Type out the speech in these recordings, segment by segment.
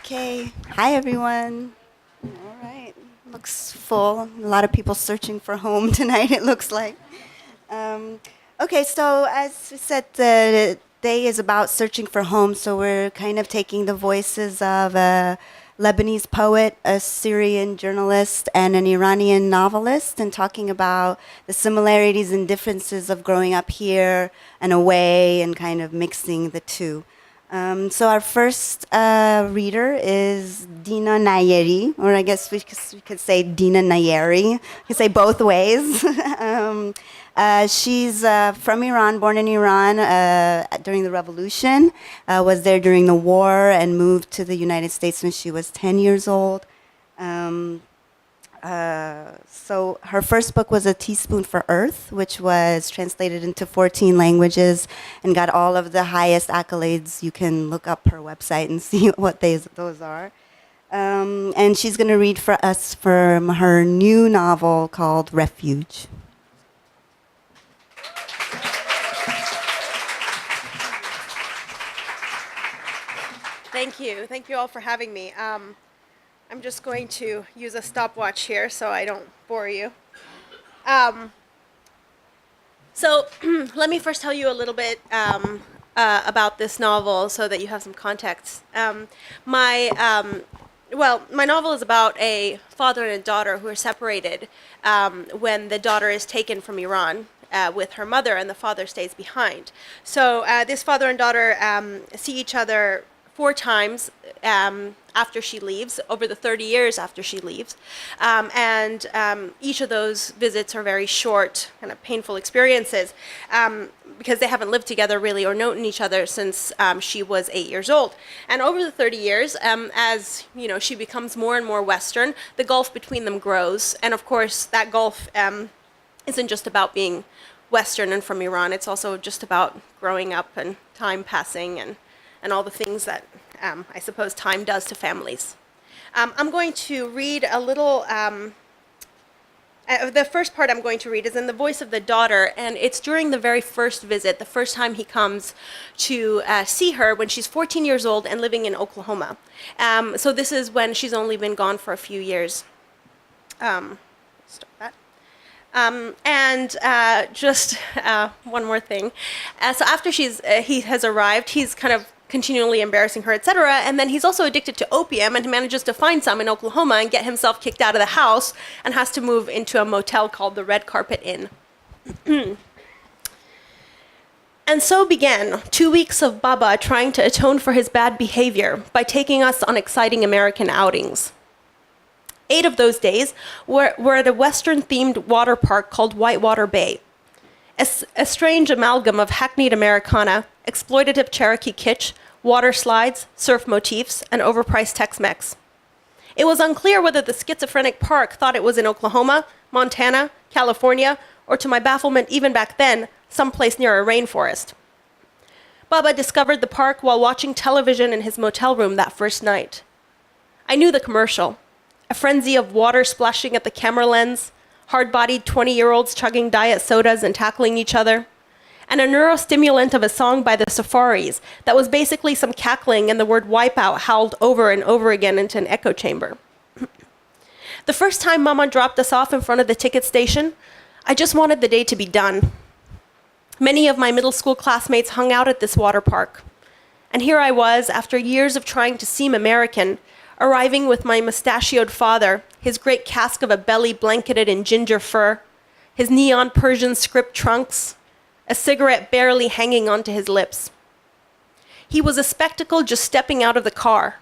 Okay. Hi, everyone. All right. Looks full. A lot of people searching for home tonight, it looks like. Um, okay, so as we said, the day is about searching for home, so we're kind of taking the voices of a Lebanese poet, a Syrian journalist, and an Iranian novelist, and talking about the similarities and differences of growing up here and away, and kind of mixing the two. So our first reader is Dina Nayeri, or I guess we could say Dina Nayeri. You can say both ways. She's from Iran, born in Iran during the revolution, was there during the war, and moved to the United States when she was 10 years old. So her first book was A Teaspoon for Earth, which was translated into 14 languages and got all of the highest accolades. You can look up her website and see what those are. And she's going to read for us from her new novel called Refuge. Thank you. Thank you all for having me. I'm just going to use a stopwatch here so I don't bore you. So let me first tell you a little bit about this novel so that you have some context. My novel is about a father and a daughter who are separated when the daughter is taken from Iran with her mother and the father stays behind. So this father and daughter see each other 4 times after she leaves, over the 30 years after she leaves. Each of those visits are very short, kind of painful experiences because they haven't lived together really or known each other since she was 8 years old. And over the 30 years, as you know, she becomes more and more Western, the gulf between them grows. And of course, that gulf isn't just about being Western and from Iran. It's also just about growing up and time passing and all the things that I suppose time does to families. I'm going to read a little, the first part I'm going to read is in the voice of the daughter, and it's during the very first visit, the first time he comes to see her when she's 14 years old and living in Oklahoma. So this is when she's only been gone for a few years. Stop that. Just one more thing. So after he has arrived, he's kind of continually embarrassing her, etc. And then he's also addicted to opium, and he manages to find some in Oklahoma and get himself kicked out of the house and has to move into a motel called the Red Carpet Inn. And so began 2 weeks of Baba trying to atone for his bad behavior by taking us on exciting American outings. 8 of those days were at a Western-themed water park called Whitewater Bay. A strange amalgam of hackneyed Americana, exploitative Cherokee kitsch, water slides, surf motifs, and overpriced Tex-Mex. It was unclear whether the schizophrenic park thought it was in Oklahoma, Montana, California, or to my bafflement even back then, someplace near a rainforest. Baba discovered the park while watching television in his motel room that first night. I knew the commercial. A frenzy of water splashing at the camera lens, hard-bodied 20-year-olds chugging diet sodas and tackling each other, and a neurostimulant of a song by the Safaris that was basically some cackling and the word wipeout howled over and over again into an echo chamber. The first time Mama dropped us off in front of the ticket station, I just wanted the day to be done. Many of my middle school classmates hung out at this water park. And here I was, after years of trying to seem American, arriving with my mustachioed father, his great cask of a belly blanketed in ginger fur, his neon Persian script trunks, a cigarette barely hanging onto his lips. He was a spectacle just stepping out of the car,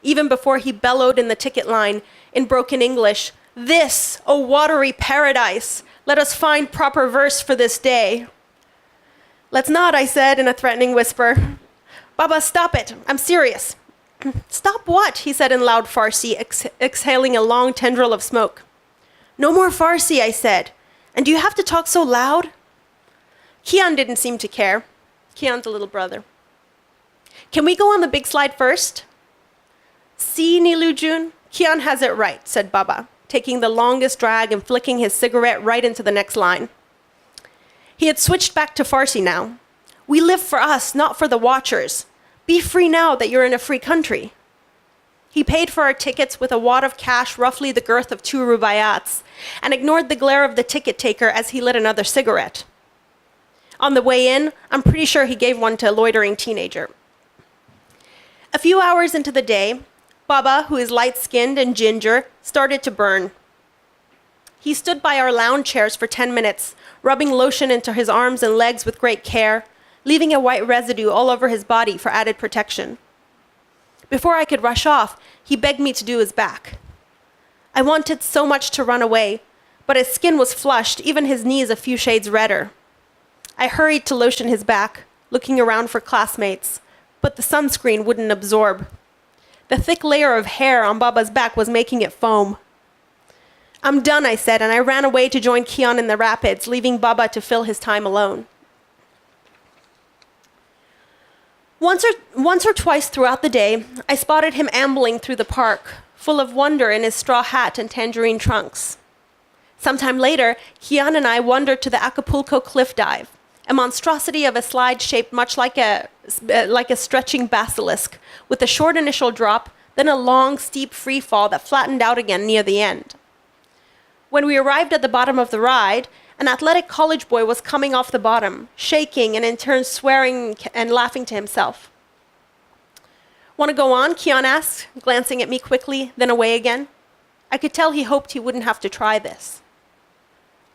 even before he bellowed in the ticket line in broken English, "This, O watery paradise, let us find proper verse for this day." "Let's not," I said in a threatening whisper. "Baba, stop it, I'm serious." "Stop what?" he said in loud Farsi, exhaling a long tendril of smoke. "No more Farsi," I said. "And do you have to talk so loud?" Kian didn't seem to care. Kian's a little brother. "Can we go on the big slide first?" "See, Nilujun, Kian has it right," said Baba, taking the longest drag and flicking his cigarette right into the next line. He had switched back to Farsi now. "We live for us, not for the watchers. Be free now that you're in a free country." He paid for our tickets with a wad of cash roughly the girth of 2 rubaiyats and ignored the glare of the ticket taker as he lit another cigarette. On the way in, I'm pretty sure he gave one to a loitering teenager. A few hours into the day, Baba, who is light-skinned and ginger, started to burn. He stood by our lounge chairs for 10 minutes, rubbing lotion into his arms and legs with great care, leaving a white residue all over his body for added protection. Before I could rush off, he begged me to do his back. I wanted so much to run away, but his skin was flushed, even his knees a few shades redder. I hurried to lotion his back, looking around for classmates, but the sunscreen wouldn't absorb. The thick layer of hair on Baba's back was making it foam. I'm done, I said, and I ran away to join Kian in the rapids, leaving Baba to fill his time alone. Once or twice throughout the day, I spotted him ambling through the park, full of wonder in his straw hat and tangerine trunks. Sometime later, Kian and I wandered to the Acapulco cliff dive, a monstrosity of a slide shaped much like a stretching basilisk, with a short initial drop, then a long, steep free fall that flattened out again near the end. When we arrived at the bottom of the ride, an athletic college boy was coming off the bottom, shaking and in turn swearing and laughing to himself. Want to go on? Kian asked, glancing at me quickly, then away again. I could tell he hoped he wouldn't have to try this.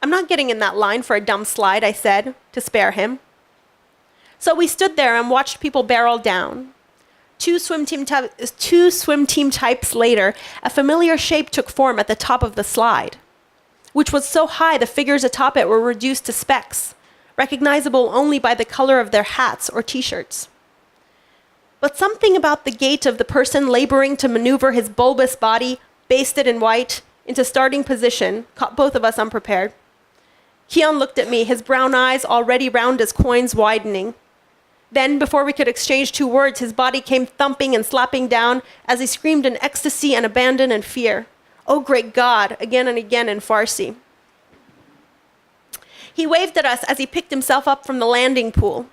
I'm not getting in that line for a dumb slide, I said, to spare him. So we stood there and watched people barrel down. Two swim team types later, a familiar shape took form at the top of the slide, which was so high the figures atop it were reduced to specks, recognizable only by the color of their hats or t-shirts. But something about the gait of the person laboring to maneuver his bulbous body, basted in white, into starting position caught both of us unprepared. Kian looked at me, his brown eyes already round as coins widening. Then, before we could exchange 2 words, his body came thumping and slapping down as he screamed in ecstasy and abandon and fear. Oh, great God, again and again in Farsi. He waved at us as he picked himself up from the landing pool.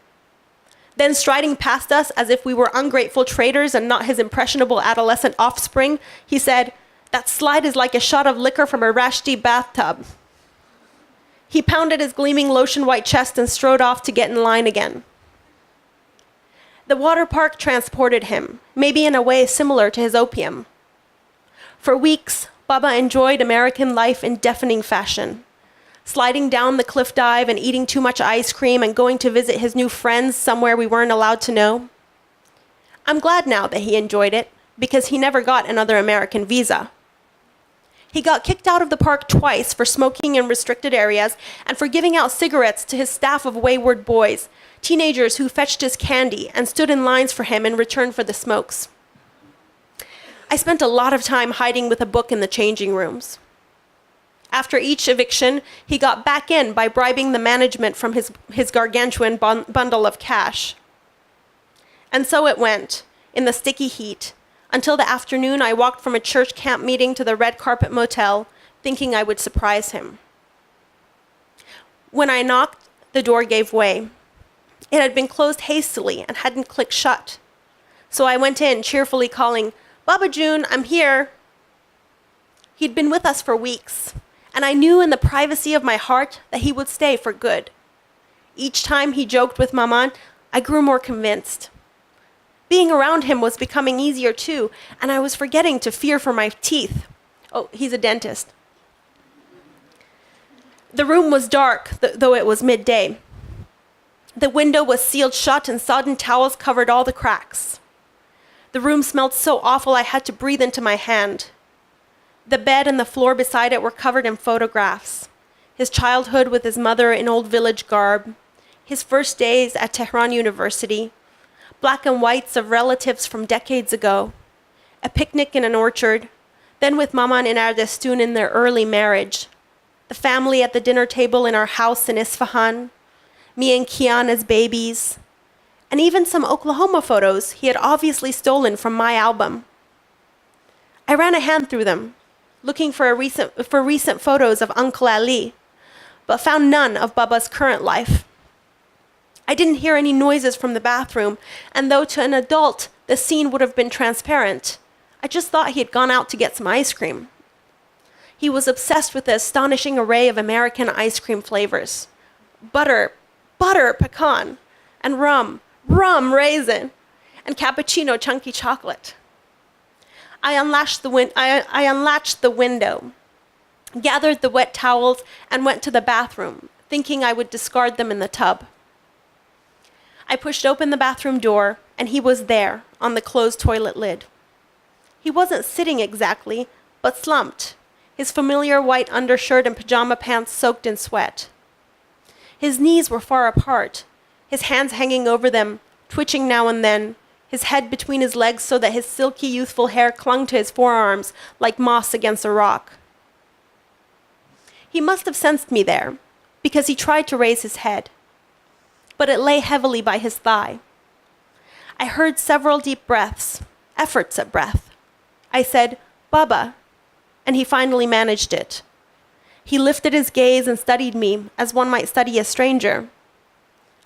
Then, striding past us as if we were ungrateful traitors and not his impressionable adolescent offspring, he said, "That slide is like a shot of liquor from a Rashti bathtub." He pounded his gleaming lotion-white chest and strode off to get in line again. The water park transported him, maybe in a way similar to his opium. For weeks, Baba enjoyed American life in deafening fashion, sliding down the cliff dive and eating too much ice cream and going to visit his new friends somewhere we weren't allowed to know. I'm glad now that he enjoyed it, because he never got another American visa. He got kicked out of the park twice for smoking in restricted areas and for giving out cigarettes to his staff of wayward boys, teenagers who fetched his candy and stood in lines for him in return for the smokes. I spent a lot of time hiding with a book in the changing rooms. After each eviction, he got back in by bribing the management from his gargantuan bundle of cash. And so it went, in the sticky heat, until the afternoon I walked from a church camp meeting to the red carpet motel, thinking I would surprise him. When I knocked, the door gave way. It had been closed hastily and hadn't clicked shut. So I went in, cheerfully calling, "Baba June, I'm here." He'd been with us for weeks, and I knew in the privacy of my heart that he would stay for good. Each time he joked with Maman, I grew more convinced. Being around him was becoming easier too, and I was forgetting to fear for my teeth. Oh, he's a dentist. The room was dark, though it was midday. The window was sealed shut and sodden towels covered all the cracks. The room smelled so awful I had to breathe into my hand. The bed and the floor beside it were covered in photographs. His childhood with his mother in old village garb, his first days at Tehran University, black and whites of relatives from decades ago, a picnic in an orchard, then with Maman and Ardestun in their early marriage, the family at the dinner table in our house in Isfahan, me and Kian as babies, and even some Oklahoma photos he had obviously stolen from my album. I ran a hand through them, looking for recent photos of Uncle Ali, but found none of Baba's current life. I didn't hear any noises from the bathroom, and though to an adult the scene would have been transparent, I just thought he had gone out to get some ice cream. He was obsessed with the astonishing array of American ice cream flavors. Butter pecan, and rum raisin, and cappuccino chunky chocolate. I unlatched the window, gathered the wet towels, and went to the bathroom, thinking I would discard them in the tub. I pushed open the bathroom door, and he was there, on the closed toilet lid. He wasn't sitting exactly, but slumped, his familiar white undershirt and pajama pants soaked in sweat. His knees were far apart, his hands hanging over them, twitching now and then, his head between his legs so that his silky, youthful hair clung to his forearms like moss against a rock. He must have sensed me there, because he tried to raise his head, but it lay heavily by his thigh. I heard several deep breaths, efforts at breath. I said, "Baba," and he finally managed it. He lifted his gaze and studied me as one might study a stranger.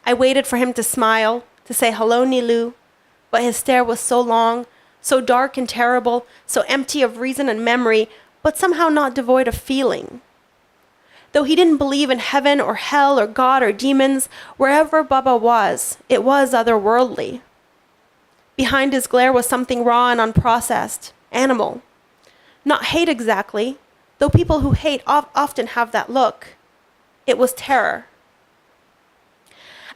I waited for him to smile, to say hello, Nilu, but his stare was so long, so dark and terrible, so empty of reason and memory, but somehow not devoid of feeling. Though he didn't believe in heaven or hell or God or demons, wherever Baba was, it was otherworldly. Behind his glare was something raw and unprocessed, animal. Not hate exactly, though people who hate often have that look. It was terror.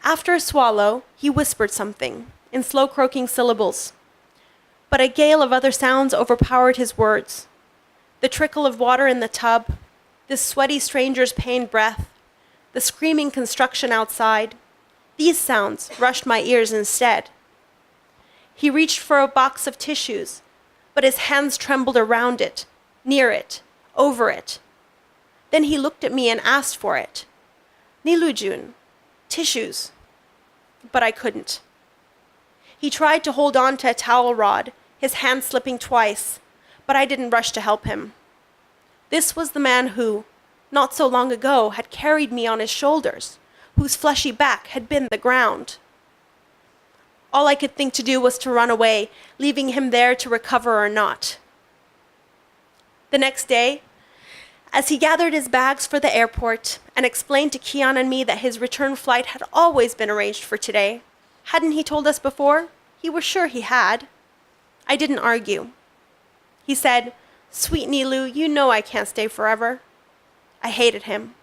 After a swallow, he whispered something, in slow croaking syllables. But a gale of other sounds overpowered his words. The trickle of water in the tub, this sweaty stranger's pained breath, the screaming construction outside, these sounds rushed my ears instead. He reached for a box of tissues, but his hands trembled around it, near it, over it. Then he looked at me and asked for it. "Nilujun, tissues." But I couldn't. He tried to hold on to a towel rod, his hand slipping twice, but I didn't rush to help him. This was the man who, not so long ago, had carried me on his shoulders, whose fleshy back had been the ground. All I could think to do was to run away, leaving him there to recover or not. The next day, as he gathered his bags for the airport and explained to Kian and me that his return flight had always been arranged for today, hadn't he told us before? He was sure he had. I didn't argue. He said, "Sweet Nilu, you know I can't stay forever." I hated him.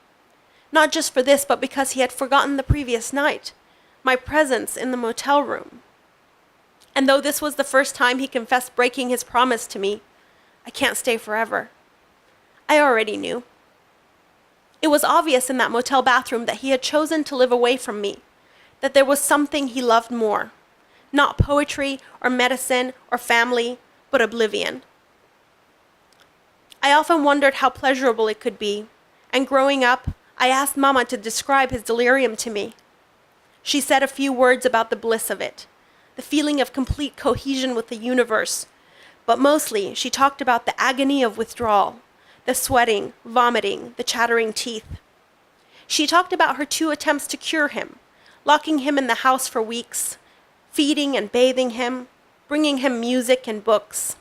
Not just for this, but because he had forgotten the previous night, my presence in the motel room. And though this was the first time he confessed breaking his promise to me, I can't stay forever. I already knew. It was obvious in that motel bathroom that he had chosen to live away from me, that there was something he loved more, not poetry or medicine or family, but oblivion. I often wondered how pleasurable it could be, and growing up, I asked Mama to describe his delirium to me. She said a few words about the bliss of it, the feeling of complete cohesion with the universe, but mostly she talked about the agony of withdrawal, the sweating, vomiting, the chattering teeth. She talked about her 2 attempts to cure him, locking him in the house for weeks, feeding and bathing him, bringing him music and books.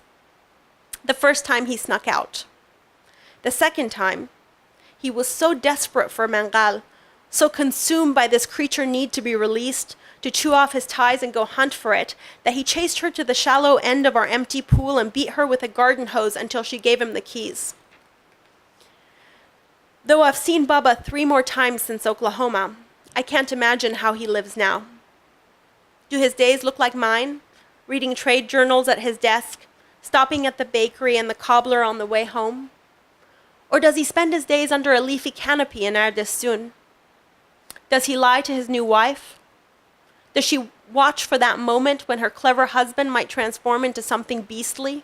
The first time he snuck out. The second time, he was so desperate for Mangal, so consumed by this creature need to be released, to chew off his ties and go hunt for it, that he chased her to the shallow end of our empty pool and beat her with a garden hose until she gave him the keys. Though I've seen Baba 3 more times since Oklahoma, I can't imagine how he lives now. Do his days look like mine? Reading trade journals at his desk, stopping at the bakery and the cobbler on the way home? Or does he spend his days under a leafy canopy in Ardessun? Does he lie to his new wife? Does she watch for that moment when her clever husband might transform into something beastly?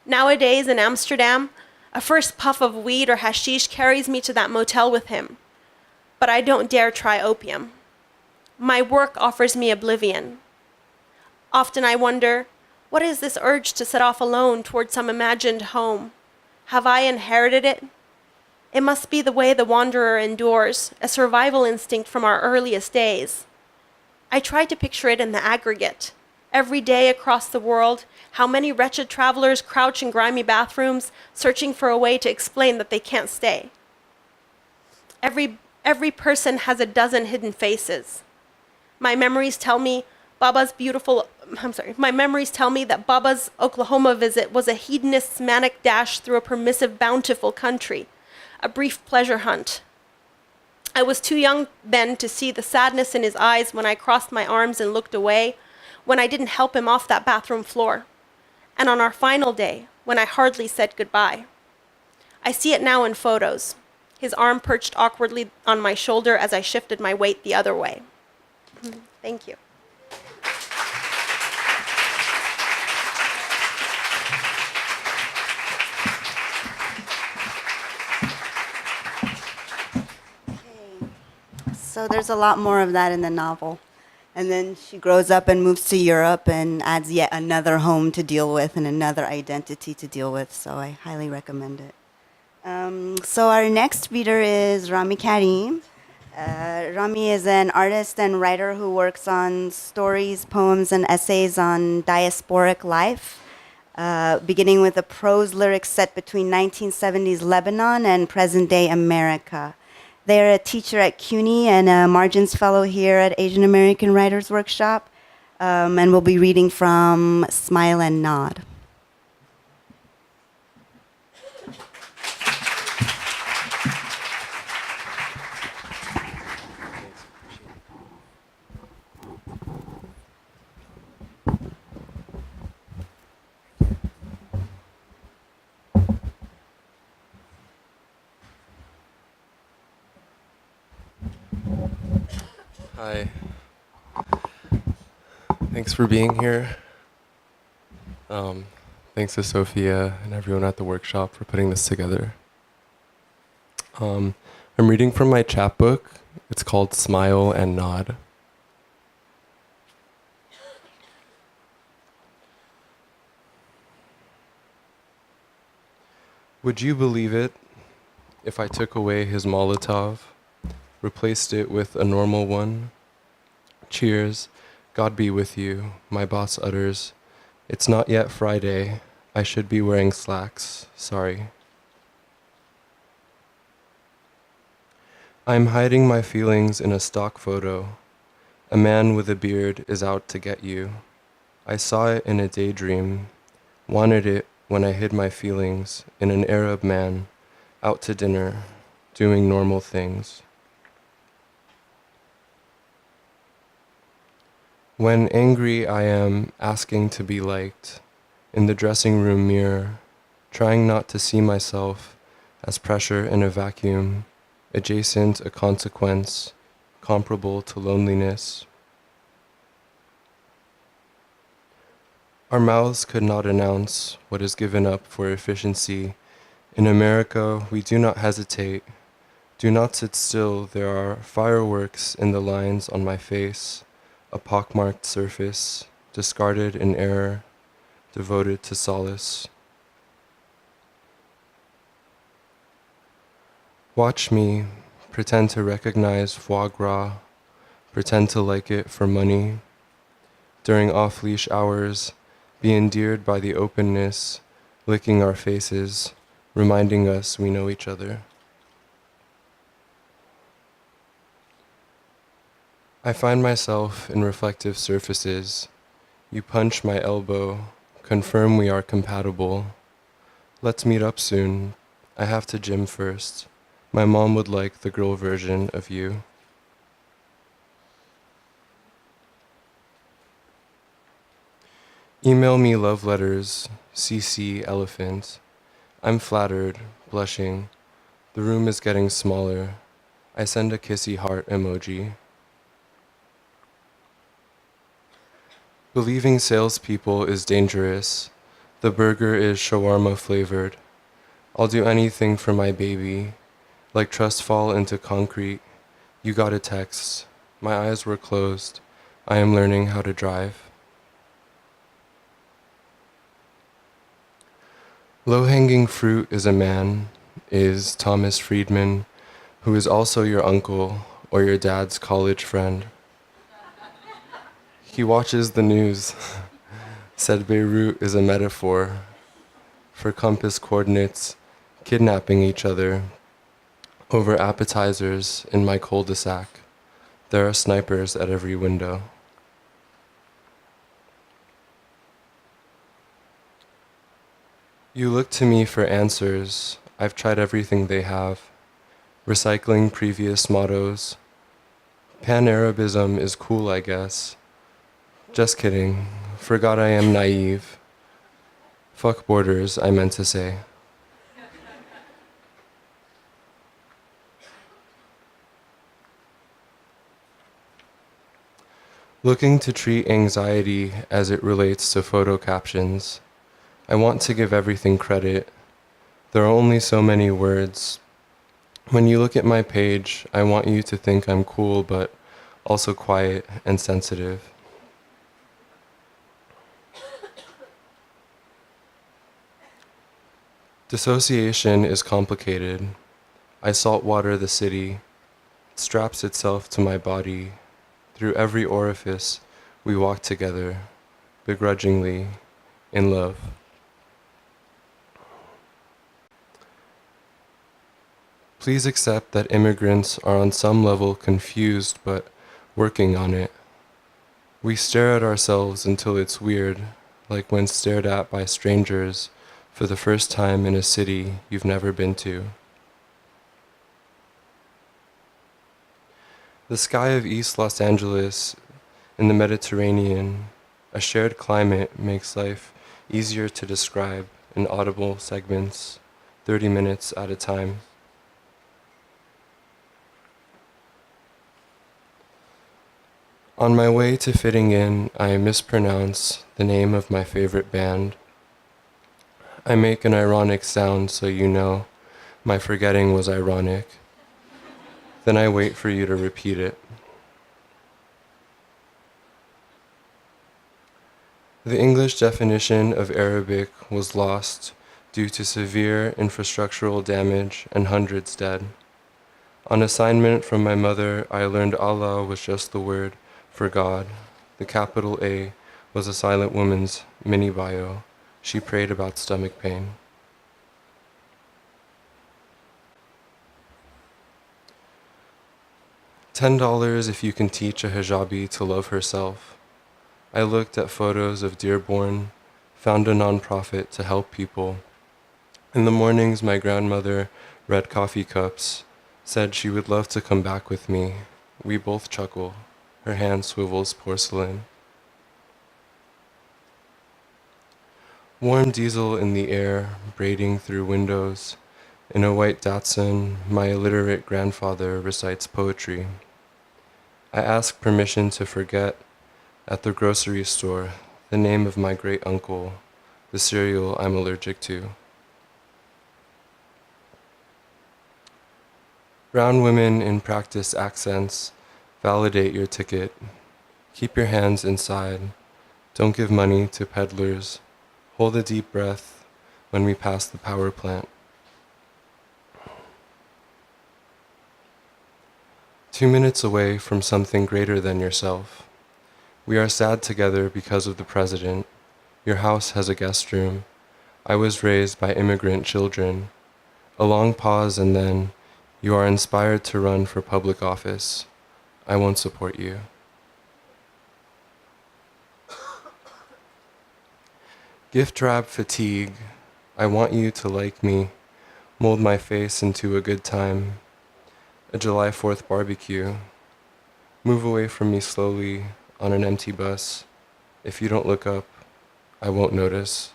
Nowadays in Amsterdam, a first puff of weed or hashish carries me to that motel with him, but I don't dare try opium. My work offers me oblivion. Often I wonder, what is this urge to set off alone toward some imagined home? Have I inherited it? It must be the way the wanderer endures, a survival instinct from our earliest days. I try to picture it in the aggregate, Every day across the world, how many wretched travelers crouch in grimy bathrooms, searching for a way to explain that they can't stay. Every person has a dozen hidden faces. My memories tell me my memories tell me that Baba's Oklahoma visit was a hedonist's manic dash through a permissive, bountiful country, a brief pleasure hunt. I was too young then to see the sadness in his eyes when I crossed my arms and looked away, when I didn't help him off that bathroom floor, and on our final day, when I hardly said goodbye. I see it now in photos, his arm perched awkwardly on my shoulder as I shifted my weight the other way. Thank you. So there's a lot more of that in the novel. And then she grows up and moves to Europe and adds yet another home to deal with and another identity to deal with. So I highly recommend it. So our next reader is Rami Karim. Rami is an artist and writer who works on stories, poems, and essays on diasporic life, beginning with a prose lyric set between 1970s Lebanon and present-day America. They're a teacher at CUNY and a Margins Fellow here at Asian American Writers Workshop, and we'll be reading from Smile and Nod. Hi. Thanks for being here. Thanks to Sophia and everyone at the workshop for putting this together. I'm reading from my chapbook. It's called Smile and Nod. Would you believe it if I took away his Molotov, replaced it with a normal one? Cheers, God be with you, my boss utters. It's not yet Friday. I should be wearing slacks. Sorry. I'm hiding my feelings in a stock photo. A man with a beard is out to get you. I saw it in a daydream, wanted it when I hid my feelings in an Arab man, out to dinner, doing normal things. When angry, I am asking to be liked, in the dressing room mirror, trying not to see myself as pressure in a vacuum, adjacent a consequence, comparable to loneliness. Our mouths could not announce what is given up for efficiency. In America, we do not hesitate. Do not sit still, there are fireworks in the lines on my face. A pockmarked surface, discarded in error, devoted to solace. Watch me pretend to recognize foie gras, pretend to like it for money. During off-leash hours, be endeared by the openness, licking our faces, reminding us we know each other. I find myself in reflective surfaces. You punch my elbow, confirm we are compatible. Let's meet up soon. I have to gym first. My mom would like the girl version of you. Email me love letters, CC elephant. I'm flattered, blushing. The room is getting smaller. I send a kissy heart emoji. Believing salespeople is dangerous. The burger is shawarma flavored. I'll do anything for my baby. Like trust fall into concrete. You got a text. My eyes were closed. I am learning how to drive. Low-hanging fruit is a man, is Thomas Friedman, who is also your uncle or your dad's college friend. He watches the news. Said Beirut is a metaphor for compass coordinates kidnapping each other over appetizers in my cul-de-sac. There are snipers at every window. You look to me for answers. I've tried everything they have. Recycling previous mottos. Pan-Arabism is cool, I guess. Just kidding. Forgot I am naive. Fuck borders, I meant to say. Looking to treat anxiety as it relates to photo captions. I want to give everything credit. There are only so many words. When you look at my page, I want you to think I'm cool, but also quiet and sensitive. Dissociation is complicated. I saltwater the city. It straps itself to my body. Through every orifice, we walk together, begrudgingly, in love. Please accept that immigrants are on some level confused, but working on it. We stare at ourselves until it's weird, like when stared at by strangers for the first time in a city you've never been to. The sky of East Los Angeles in the Mediterranean, a shared climate makes life easier to describe in audible segments, 30 minutes at a time. On my way to fitting in, I mispronounce the name of my favorite band. I make an ironic sound so you know my forgetting was ironic. Then I wait for you to repeat it. The English definition of Arabic was lost due to severe infrastructural damage and hundreds dead. On assignment from my mother, I learned Allah was just the word for God. The capital A was a silent woman's mini bio. She prayed about stomach pain. $10 if you can teach a hijabi to love herself. I looked at photos of Dearborn, found a nonprofit to help people. In the mornings, my grandmother read coffee cups, said she would love to come back with me. We both chuckle. Her hand swivels porcelain. Warm diesel in the air, braiding through windows. In a white Datsun, my illiterate grandfather recites poetry. I ask permission to forget, at the grocery store, the name of my great uncle, the cereal I'm allergic to. Brown women in practice accents, validate your ticket. Keep your hands inside. Don't give money to peddlers. Hold a deep breath when we pass the power plant. 2 minutes away from something greater than yourself. We are sad together because of the president. Your house has a guest room. I was raised by immigrant children. A long pause and then, you are inspired to run for public office. I won't support you. Gift wrap fatigue. I want you to like me, mold my face into a good time. A July 4th barbecue. Move away from me slowly on an empty bus. If you don't look up, I won't notice.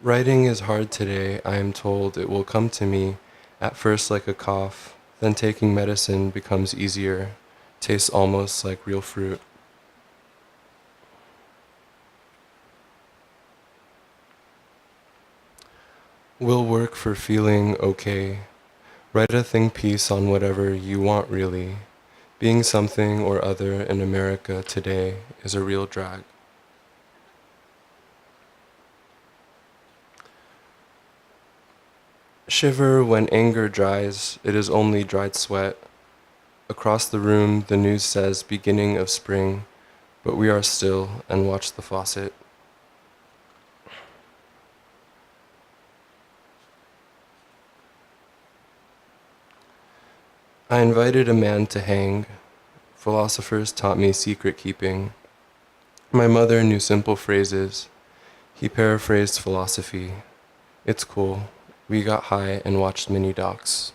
Writing is hard today. I am told it will come to me at first like a cough, then taking medicine becomes easier, tastes almost like real fruit. Will work for feeling okay. Write a think piece on whatever you want really. Being something or other in America today is a real drag. Shiver when anger dries, it is only dried sweat. Across the room, the news says beginning of spring, but we are still and watch the faucet. I invited a man to hang. Philosophers taught me secret keeping. My mother knew simple phrases. He paraphrased philosophy. It's cool. We got high and watched mini docs.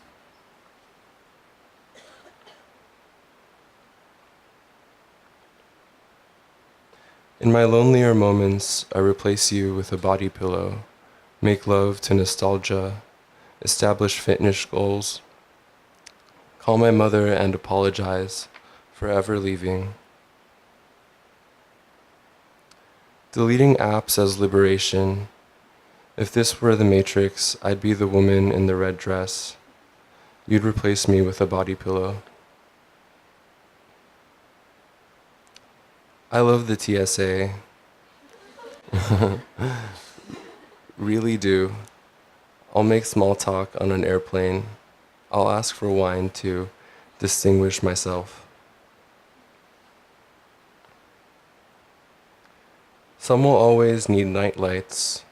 In my lonelier moments, I replace you with a body pillow, make love to nostalgia, establish fitness goals, call my mother and apologize, forever leaving. Deleting apps as liberation. If this were the Matrix, I'd be the woman in the red dress. You'd replace me with a body pillow. I love the TSA. Really do. I'll make small talk on an airplane. I'll ask for wine to distinguish myself. Some will always need night lights.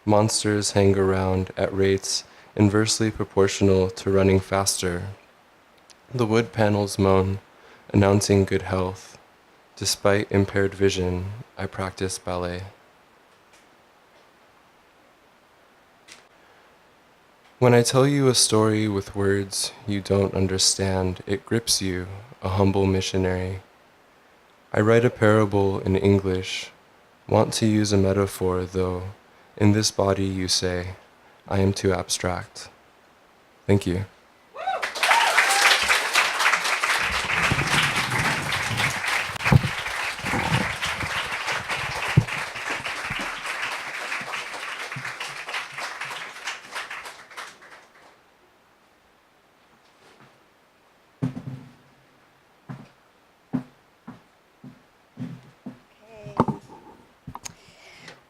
Monsters hang around at rates inversely proportional to running faster. The wood panels moan, announcing good health. Despite impaired vision, I practice ballet. When I tell you a story with words you don't understand, it grips you, a humble missionary. I write a parable in English, want to use a metaphor, though. In this body, you say, I am too abstract. Thank you.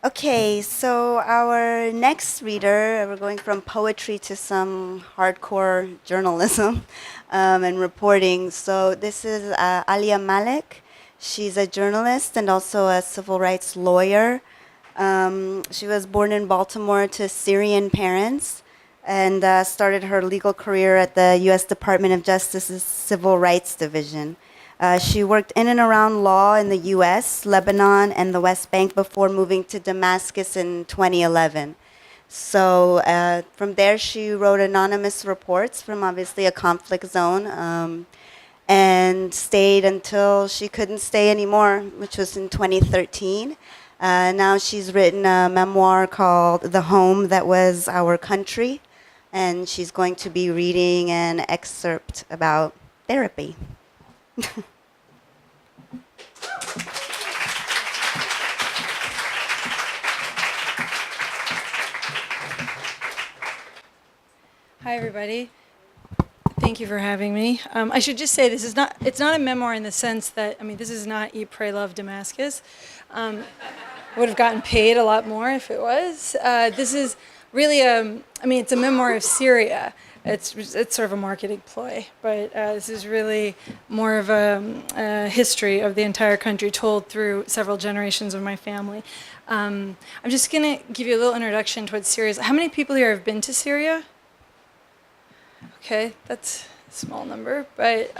Okay, so our next reader, we're going from poetry to some hardcore journalism and reporting. So this is Alia Malek. She's a journalist and also a civil rights lawyer. She was born in Baltimore to Syrian parents and started her legal career at the U.S. Department of Justice's Civil Rights Division. She worked in and around law in the U.S., Lebanon, and the West Bank before moving to Damascus in 2011. So from there, she wrote anonymous reports from obviously a conflict zone and stayed until she couldn't stay anymore, which was in 2013. Now she's written a memoir called The Home That Was Our Country, and she's going to be reading an excerpt about therapy. Hi, everybody. Thank you for having me. I should just say it's not a memoir in the sense that, this is not Eat, Pray, Love Damascus. I would have gotten paid a lot more if it was. This is really it's a memoir of Syria. It's sort of a marketing ploy, but this is really more of a history of the entire country told through several generations of my family. I'm just going to give you a little introduction to what Syria is. How many people here have been to Syria? Okay, that's a small number, but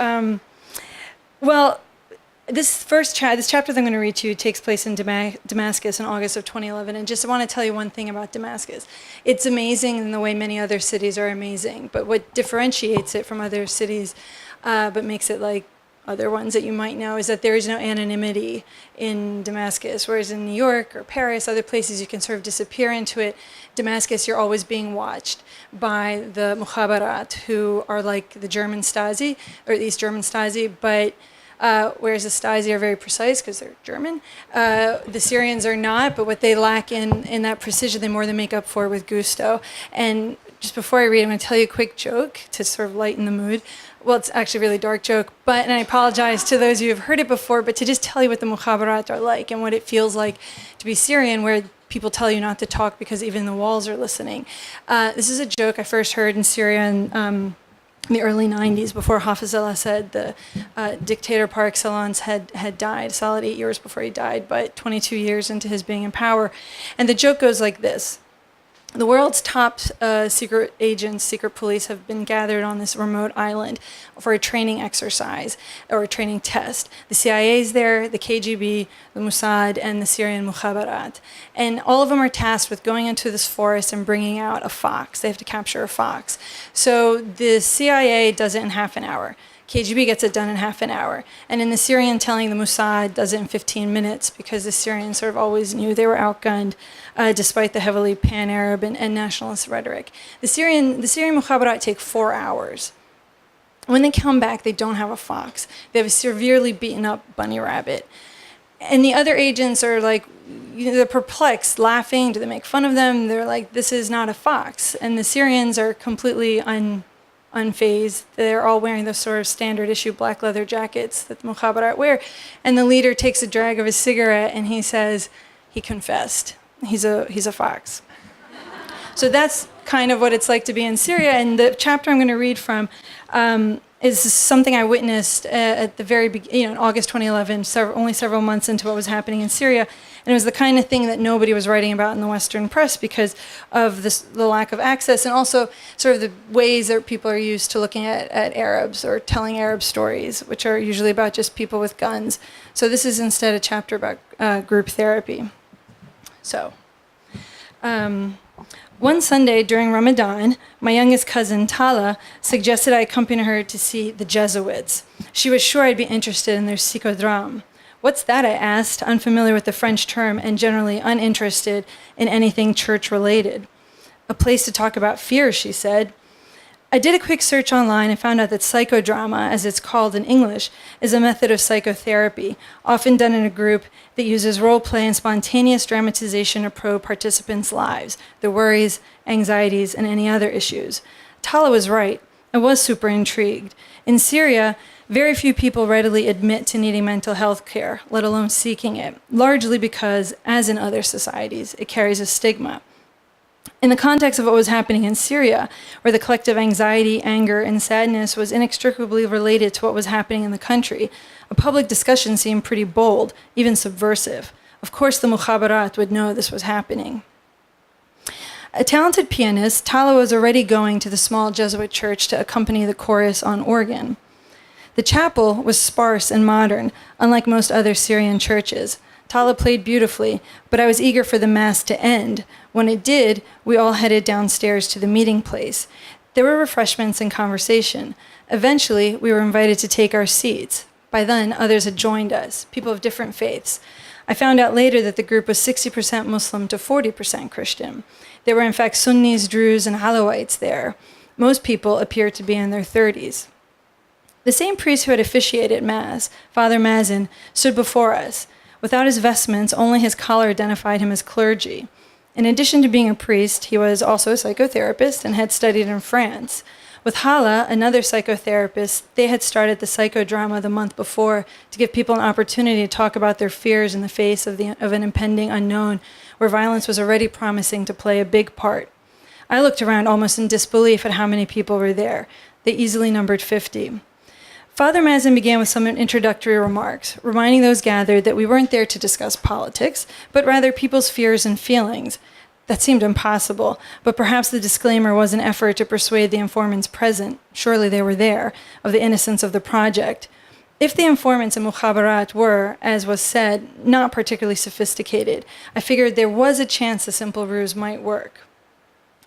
this chapter that I'm going to read to you takes place in Damascus in August of 2011, and just want to tell you one thing about Damascus. It's amazing in the way many other cities are amazing, but what differentiates it from other cities, but makes it like other ones that you might know, is that there is no anonymity in Damascus, whereas in New York or Paris, other places you can sort of disappear into it. Damascus, you're always being watched by the Mukhabarat, who are like the German Stasi, or at least German Stasi, but whereas the Stasi are very precise because they're German, the Syrians are not, but what they lack in that precision, they more than make up for with gusto. And just before I read, I'm going to tell you a quick joke to sort of lighten the mood. Well, it's actually a really dark joke, and I apologize to those of you who have heard it before, but to just tell you what the Mukhabarat are like and what it feels like to be Syrian, where people tell you not to talk because even the walls are listening. This is a joke I first heard in Syria in in the early 90s, before Hafiz al-Assad, the dictator par excellence, had died, a solid 8 years before he died, but 22 years into his being in power. And the joke goes like this. The world's top secret agents, secret police, have been gathered on this remote island for a training exercise or a training test. The CIA's there, the KGB, the Mossad, and the Syrian Mukhabarat. And all of them are tasked with going into this forest and bringing out a fox. They have to capture a fox. So the CIA does it in half an hour. KGB gets it done in half an hour. And in the Syrian telling, the Mossad does it in 15 minutes because the Syrians sort of always knew they were outgunned despite the heavily pan-Arab and nationalist rhetoric. The Syrian Mukhabarat take 4 hours. When they come back, they don't have a fox. They have a severely beaten up bunny rabbit. And the other agents are like, they're perplexed, laughing. Do they make fun of them? They're like, this is not a fox. And the Syrians are completely unfazed. They're all wearing those sort of standard issue black leather jackets that the Mukhabarat wear. And the leader takes a drag of his cigarette and he says, he confessed. He's a fox. So that's kind of what it's like to be in Syria. And the chapter I'm going to read from is something I witnessed at the very beginning, in August 2011, only several months into what was happening in Syria. And it was the kind of thing that nobody was writing about in the Western press because of the lack of access and also sort of the ways that people are used to looking at Arabs or telling Arab stories, which are usually about just people with guns. So this is instead a chapter about group therapy. So, one Sunday during Ramadan, my youngest cousin, Tala, suggested I accompany her to see the Jesuits. She was sure I'd be interested in their psychodrame. What's that, I asked, unfamiliar with the French term and generally uninterested in anything church-related. A place to talk about fear, she said. I did a quick search online and found out that psychodrama, as it's called in English, is a method of psychotherapy, often done in a group that uses role play and spontaneous dramatization of participants' lives, their worries, anxieties, and any other issues. Tala was right. I was super intrigued. In Syria, very few people readily admit to needing mental health care, let alone seeking it, largely because, as in other societies, it carries a stigma. In the context of what was happening in Syria, where the collective anxiety, anger, and sadness was inextricably related to what was happening in the country, a public discussion seemed pretty bold, even subversive. Of course, the Mukhabarat would know this was happening. A talented pianist, Tala was already going to the small Jesuit church to accompany the chorus on organ. The chapel was sparse and modern, unlike most other Syrian churches. Tala played beautifully, but I was eager for the mass to end. When it did, we all headed downstairs to the meeting place. There were refreshments and conversation. Eventually, we were invited to take our seats. By then, others had joined us, people of different faiths. I found out later that the group was 60% Muslim to 40% Christian. There were in fact Sunnis, Druze, and Alawites there. Most people appeared to be in their 30s. The same priest who had officiated Mass, Father Mazin, stood before us. Without his vestments, only his collar identified him as clergy. In addition to being a priest, he was also a psychotherapist and had studied in France. With Hala, another psychotherapist, they had started the psychodrama the month before to give people an opportunity to talk about their fears in the face of an impending unknown, where violence was already promising to play a big part. I looked around almost in disbelief at how many people were there. They easily numbered 50. Father Mazin began with some introductory remarks, reminding those gathered that we weren't there to discuss politics, but rather people's fears and feelings. That seemed impossible, but perhaps the disclaimer was an effort to persuade the informants present, surely they were there, of the innocence of the project. If the informants in Mukhabarat were, as was said, not particularly sophisticated, I figured there was a chance the simple ruse might work.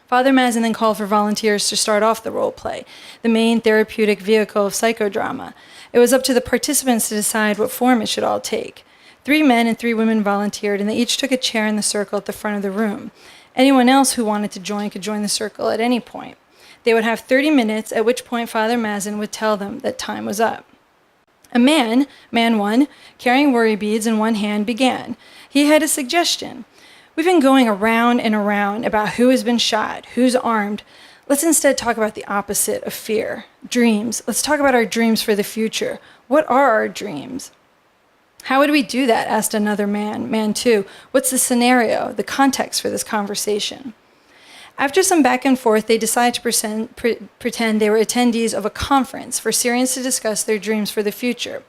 Father Mazin then called for volunteers to start off the role play, the main therapeutic vehicle of psychodrama. It was up to the participants to decide what form it should all take. 3 men and 3 women volunteered, and they each took a chair in the circle at the front of the room. Anyone else who wanted to join could join the circle at any point. They would have 30 minutes, at which point Father Mazin would tell them that time was up. A man 1, carrying worry beads in one hand, began. He had a suggestion. We've been going around and around about who has been shot, who's armed. Let's instead talk about the opposite of fear, dreams. Let's talk about our dreams for the future. What are our dreams? How would we do that? Asked another man 2. What's the scenario, the context for this conversation? After some back and forth, they decided to pretend they were attendees of a conference for Syrians to discuss their dreams for the future.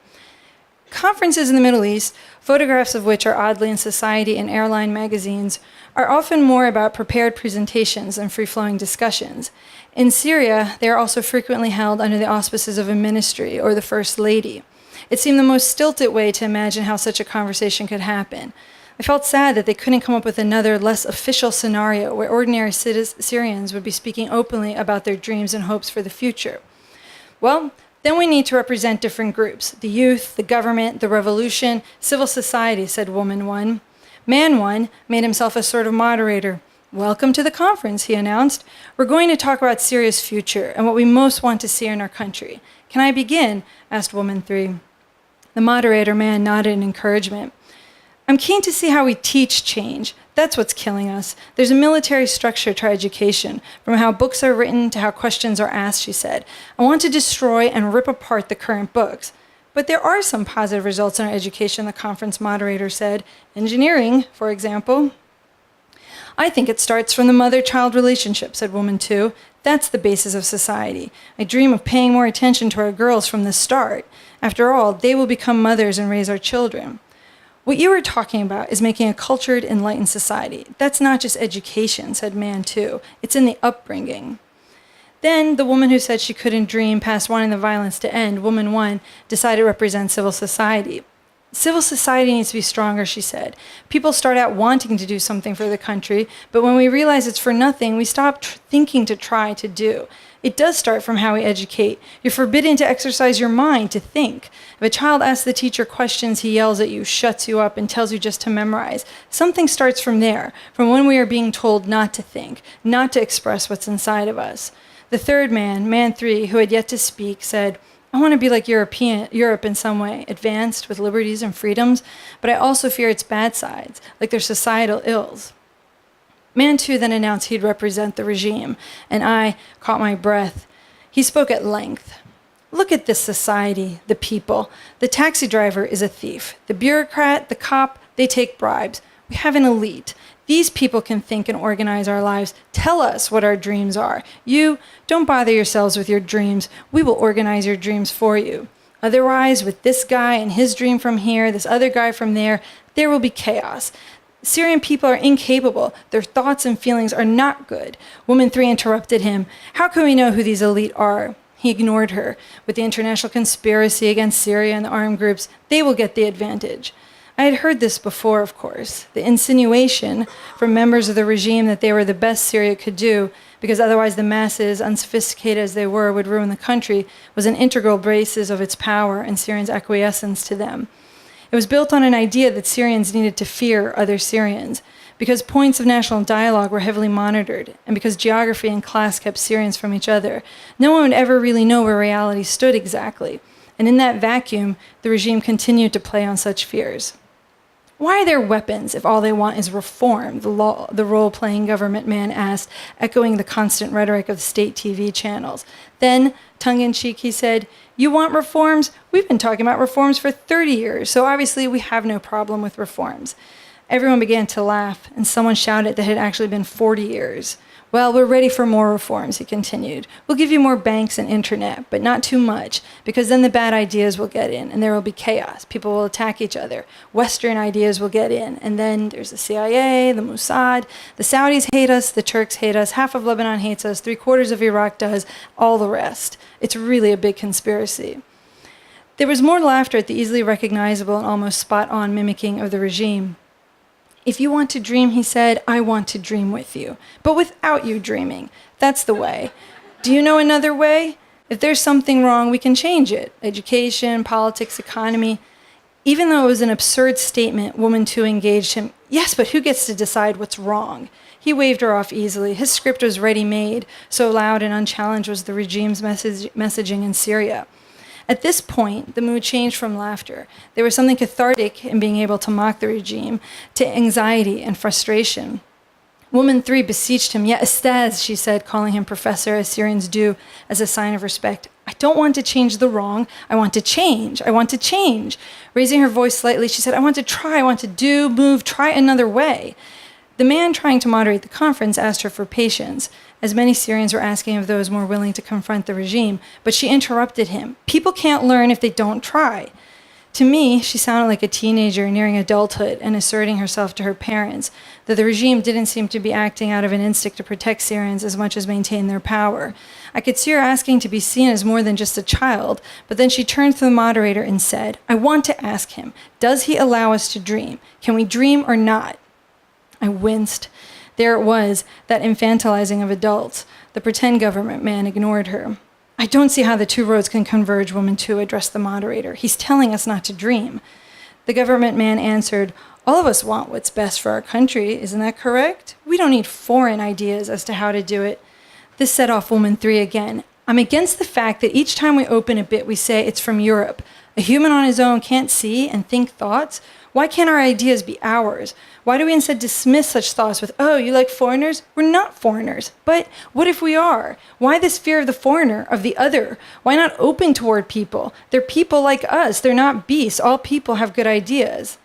Conferences in the Middle East, photographs of which are oddly in society and airline magazines, are often more about prepared presentations than free-flowing discussions. In Syria, they are also frequently held under the auspices of a ministry or the First Lady. It seemed the most stilted way to imagine how such a conversation could happen. I felt sad that they couldn't come up with another, less official scenario where ordinary Syrians would be speaking openly about their dreams and hopes for the future. Well, then we need to represent different groups: the youth, the government, the revolution, civil society, said Woman 1. Man 1 made himself a sort of moderator. Welcome to the conference, he announced. We're going to talk about Syria's future and what we most want to see in our country. Can I begin? Asked Woman 3. The moderator man nodded in encouragement. I'm keen to see how we teach change. That's what's killing us. There's a military structure to our education, from how books are written to how questions are asked, she said. I want to destroy and rip apart the current books. But there are some positive results in our education, the conference moderator said. Engineering, for example. I think it starts from the mother-child relationship, said Woman 2. That's the basis of society. I dream of paying more attention to our girls from the start. After all, they will become mothers and raise our children. What you were talking about is making a cultured, enlightened society. That's not just education, said Man 2. It's in the upbringing. Then the woman who said she couldn't dream past wanting the violence to end, Woman 1, decided to represent civil society. Civil society needs to be stronger, she said. People start out wanting to do something for the country, but when we realize it's for nothing, we stop thinking to try to do. It does start from how we educate. You're forbidden to exercise your mind, to think. If a child asks the teacher questions, he yells at you, shuts you up, and tells you just to memorize. Something starts from there, from when we are being told not to think, not to express what's inside of us. The third man, Man 3, who had yet to speak, said, I want to be like Europe in some way, advanced with liberties and freedoms, but I also fear its bad sides, like their societal ills. Man 2 then announced he'd represent the regime, and I caught my breath. He spoke at length. Look at this society, the people. The taxi driver is a thief. The bureaucrat, the cop, they take bribes. We have an elite. These people can think and organize our lives. Tell us what our dreams are. You, don't bother yourselves with your dreams. We will organize your dreams for you. Otherwise, with this guy and his dream from here, this other guy from there will be chaos. Syrian people are incapable. Their thoughts and feelings are not good. Woman 3 interrupted him. How can we know who these elite are? He ignored her. With the international conspiracy against Syria and the armed groups, they will get the advantage. I had heard this before, of course. The insinuation from members of the regime that they were the best Syria could do, because otherwise the masses, unsophisticated as they were, would ruin the country, was an integral basis of its power and Syrians' acquiescence to them. It was built on an idea that Syrians needed to fear other Syrians, because points of national dialogue were heavily monitored, and because geography and class kept Syrians from each other. No one would ever really know where reality stood exactly. And in that vacuum, the regime continued to play on such fears. Why are there weapons if all they want is reform? The role-playing government man asked, echoing the constant rhetoric of state TV channels. Then, tongue-in-cheek, he said, you want reforms? We've been talking about reforms for 30 years, so obviously we have no problem with reforms. Everyone began to laugh, and someone shouted that it had actually been 40 years. Well, we're ready for more reforms, he continued. We'll give you more banks and internet, but not too much, because then the bad ideas will get in, and there will be chaos. People will attack each other. Western ideas will get in, and then there's the CIA, the Mossad. The Saudis hate us, the Turks hate us, half of Lebanon hates us, 3/4 of Iraq does, all the rest. It's really a big conspiracy. There was more laughter at the easily recognizable and almost spot-on mimicking of the regime. If you want to dream, he said, I want to dream with you, but without you dreaming. That's the way. Do you know another way? If there's something wrong, we can change it. Education, politics, economy. Even though it was an absurd statement, Woman 2 engaged him. Yes, but who gets to decide what's wrong? He waved her off easily. His script was ready-made, so loud and unchallenged was the regime's messaging in Syria. At this point, the mood changed from laughter. There was something cathartic in being able to mock the regime, to anxiety and frustration. Woman 3 beseeched him. Yeah, Ustaz, she said, calling him professor, as Syrians do, as a sign of respect. I don't want to change the wrong. I want to change. I want to change. Raising her voice slightly, she said, I want to try. I want to do, move, try another way. The man trying to moderate the conference asked her for patience, as many Syrians were asking of those more willing to confront the regime, but she interrupted him. People can't learn if they don't try. To me, she sounded like a teenager nearing adulthood and asserting herself to her parents, that the regime didn't seem to be acting out of an instinct to protect Syrians as much as maintain their power. I could see her asking to be seen as more than just a child, but then she turned to the moderator and said, I want to ask him, does he allow us to dream? Can we dream or not? I winced. There it was, that infantilizing of adults. The pretend government man ignored her. I don't see how the two roads can converge, woman two addressed the moderator. He's telling us not to dream. The government man answered, all of us want what's best for our country, isn't that correct? We don't need foreign ideas as to how to do it. This set off woman three again. I'm against the fact that each time we open a bit, we say it's from Europe. A human on his own can't see and think thoughts. Why can't our ideas be ours? Why do we instead dismiss such thoughts with, oh, you like foreigners? We're not foreigners. But what if we are? Why this fear of the foreigner, of the other? Why not open toward people? They're people like us. They're not beasts. All people have good ideas.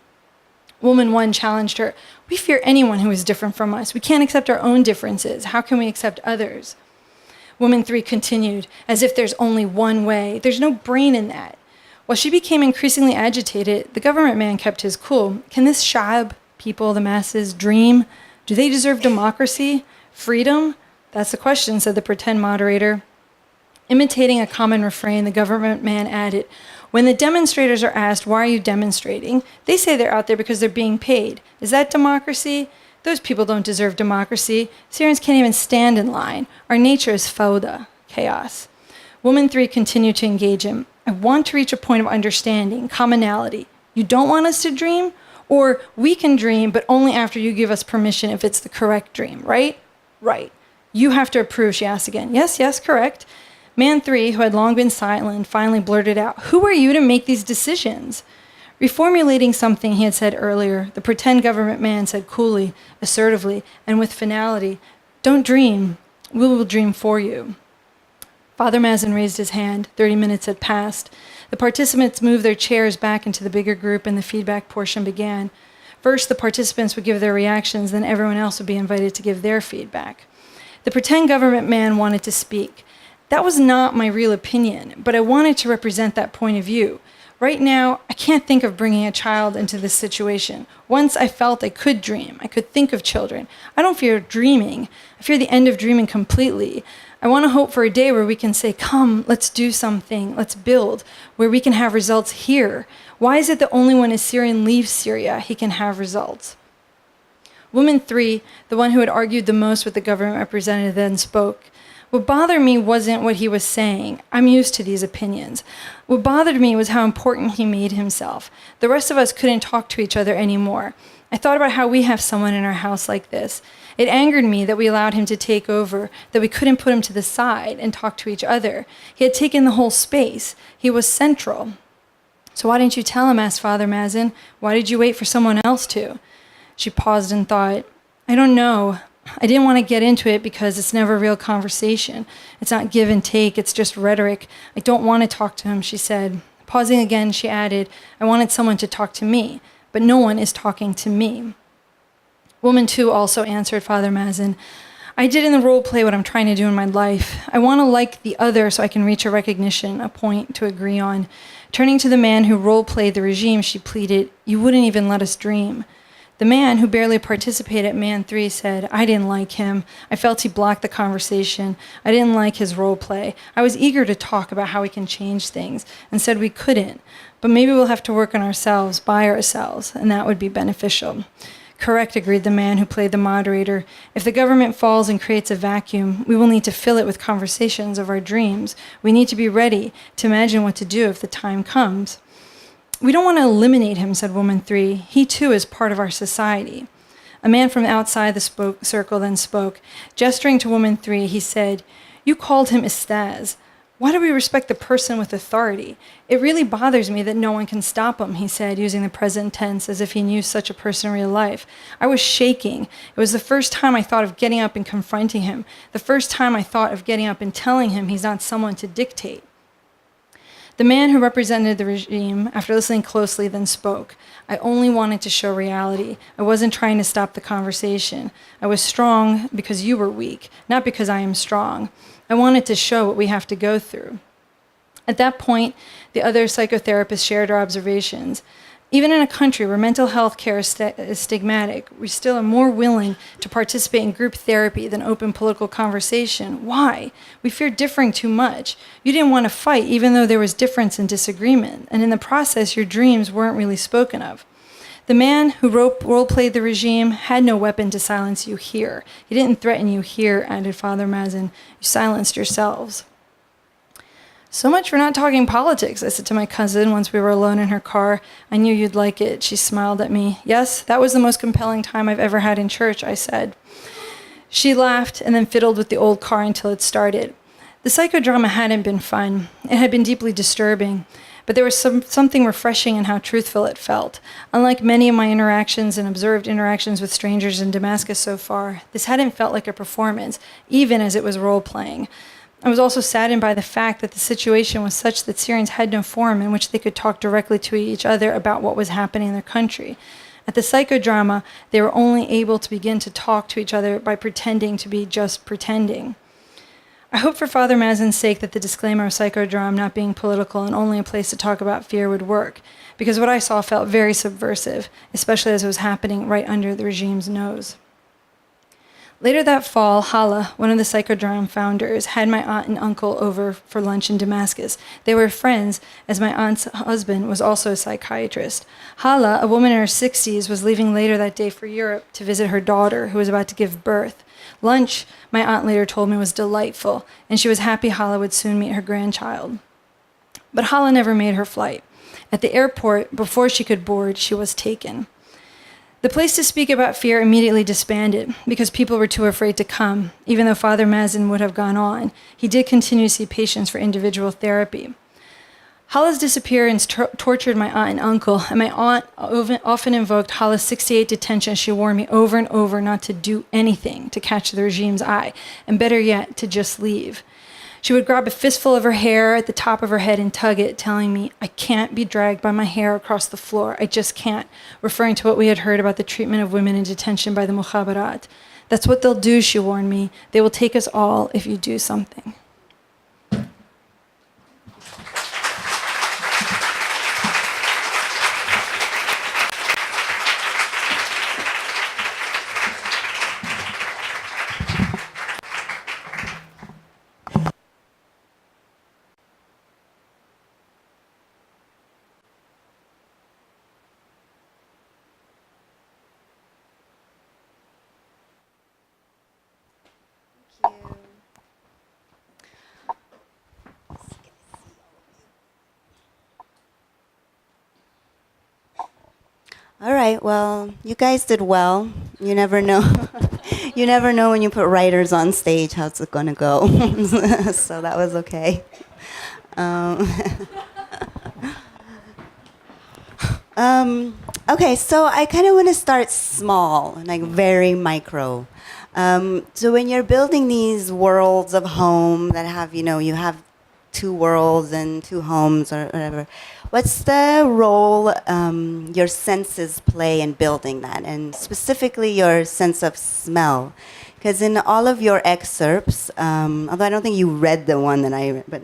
Woman one challenged her. We fear anyone who is different from us. We can't accept our own differences. How can we accept others? Woman three continued, as if there's only one way. There's no brain in that. While she became increasingly agitated, the government man kept his cool. Can this Sha'ab, people, the masses, dream? Do they deserve democracy? Freedom? That's the question, said the pretend moderator. Imitating a common refrain, the government man added, when the demonstrators are asked, why are you demonstrating? They say they're out there because they're being paid. Is that democracy? Those people don't deserve democracy. Syrians can't even stand in line. Our nature is fawda, chaos. Woman three continued to engage him. I want to reach a point of understanding, commonality. You don't want us to dream? Or we can dream, but only after you give us permission if it's the correct dream, right? Right. You have to approve, she asked again. Yes, yes, correct. Man three, who had long been silent, finally blurted out, who are you to make these decisions? Reformulating something he had said earlier, the pretend government man said coolly, assertively, and with finality, don't dream. We will dream for you. Father Mazen raised his hand. 30 minutes had passed. The participants moved their chairs back into the bigger group and the feedback portion began. First, the participants would give their reactions, then everyone else would be invited to give their feedback. The pretend government man wanted to speak. That was not my real opinion, but I wanted to represent that point of view. Right now, I can't think of bringing a child into this situation. Once I felt I could dream. I could think of children. I don't fear dreaming. I fear the end of dreaming completely. I want to hope for a day where we can say, come, let's do something, let's build, where we can have results here. Why is it that only when a Syrian leaves Syria, he can have results? Woman three, the one who had argued the most with the government representative, then spoke. What bothered me wasn't what he was saying. I'm used to these opinions. What bothered me was how important he made himself. The rest of us couldn't talk to each other anymore. I thought about how we have someone in our house like this. It angered me that we allowed him to take over, that we couldn't put him to the side and talk to each other. He had taken the whole space. He was central. So why didn't you tell him, asked Father Mazen. Why did you wait for someone else to? She paused and thought, I don't know. I didn't want to get into it because it's never a real conversation. It's not give and take, it's just rhetoric. I don't want to talk to him, she said. Pausing again, she added, I wanted someone to talk to me, but no one is talking to me. Woman two also answered Father Mazen. I did in the role play what I'm trying to do in my life. I want to like the other so I can reach a recognition, a point to agree on. Turning to the man who role played the regime, she pleaded, you wouldn't even let us dream. The man, who barely participated at Man 3, said, I didn't like him. I felt he blocked the conversation. I didn't like his role play. I was eager to talk about how we can change things and said we couldn't. But maybe we'll have to work on ourselves, by ourselves, and that would be beneficial. Correct, agreed the man who played the moderator. If the government falls and creates a vacuum, we will need to fill it with conversations of our dreams. We need to be ready to imagine what to do if the time comes. We don't want to eliminate him, said woman 3. He too is part of our society. A man from outside the circle then spoke. Gesturing to woman 3, he said, you called him Istaz. Why do we respect the person with authority? It really bothers me that no one can stop him, he said, using the present tense as if he knew such a person in real life. I was shaking. It was the first time I thought of getting up and confronting him. The first time I thought of getting up and telling him he's not someone to dictate. The man who represented the regime, after listening closely, then spoke. I only wanted to show reality. I wasn't trying to stop the conversation. I was strong because you were weak, not because I am strong. I wanted to show what we have to go through. At that point, the other psychotherapists shared our observations. Even in a country where mental health care is stigmatic, we still are more willing to participate in group therapy than open political conversation. Why? We fear differing too much. You didn't want to fight even though there was difference and disagreement, and in the process, your dreams weren't really spoken of. The man who role-played the regime had no weapon to silence you here. He didn't threaten you here, added Father Mazin. You silenced yourselves. So much for not talking politics, I said to my cousin once we were alone in her car. I knew you'd like it. She smiled at me. Yes, that was the most compelling time I've ever had in church, I said. She laughed and then fiddled with the old car until it started. The psychodrama hadn't been fun. It had been deeply disturbing, but there was something refreshing in how truthful it felt. Unlike many of my interactions and observed interactions with strangers in Damascus so far, this hadn't felt like a performance, even as it was role-playing. I was also saddened by the fact that the situation was such that Syrians had no forum in which they could talk directly to each other about what was happening in their country. At the psychodrama, they were only able to begin to talk to each other by pretending to be just pretending. I hope for Father Mazin's sake that the disclaimer of psychodrama not being political and only a place to talk about fear would work, because what I saw felt very subversive, especially as it was happening right under the regime's nose. Later that fall, Hala, one of the psychodrama founders, had my aunt and uncle over for lunch in Damascus. They were friends, as my aunt's husband was also a psychiatrist. Hala, a woman in her 60s, was leaving later that day for Europe to visit her daughter, who was about to give birth. Lunch, my aunt later told me, was delightful, and she was happy Hala would soon meet her grandchild. But Hala never made her flight. At the airport, before she could board, she was taken. The place to speak about fear immediately disbanded because people were too afraid to come. Even though Father Mazin would have gone on, he did continue to see patients for individual therapy. Hala's disappearance tortured my aunt and uncle, and my aunt often invoked Hala's 68 detention. She warned me over and over not to do anything to catch the regime's eye, and better yet, to just leave. She would grab a fistful of her hair at the top of her head and tug it, telling me, I can't be dragged by my hair across the floor. I just can't, referring to what we had heard about the treatment of women in detention by the Mukhabarat. That's what they'll do, she warned me. They will take us all if you do something. All right, well, you guys did well. You never know. You never know when you put writers on stage how it's going to go. So that was okay. Okay, so I kind of want to start small, like very micro. So when you're building these worlds of home that have, you have two worlds and two homes or whatever, what's the role your senses play in building that, and specifically your sense of smell? Because in all of your excerpts, although I don't think you read the one that I read, but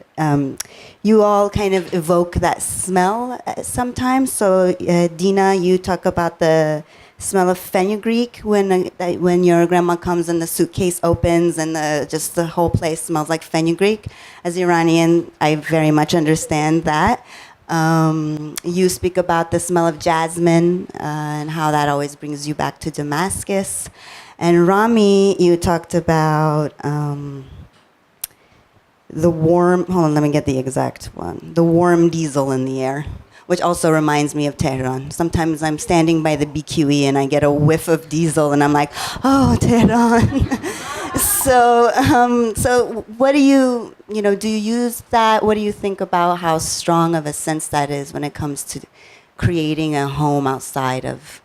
you all kind of evoke that smell sometimes. So Dina, you talk about the smell of fenugreek when your grandma comes and the suitcase opens and just the whole place smells like fenugreek. As Iranian, I very much understand that. You speak about the smell of jasmine and how that always brings you back to Damascus. And Rami, you talked about the warm, hold on, let me get the exact one. The warm diesel in the air, which also reminds me of Tehran. Sometimes I'm standing by the BQE and I get a whiff of diesel and I'm like, oh, Tehran. So what do you use that? What do you think about how strong of a sense that is when it comes to creating a home outside of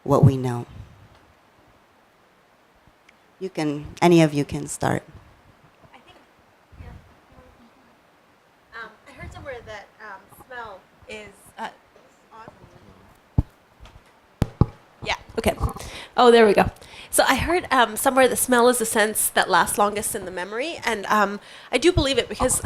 what we know? Any of you can start. I heard someone somewhere that smell is. Yeah. Okay. Oh, there we go. So I heard somewhere that smell is the sense that lasts longest in the memory, and I do believe it because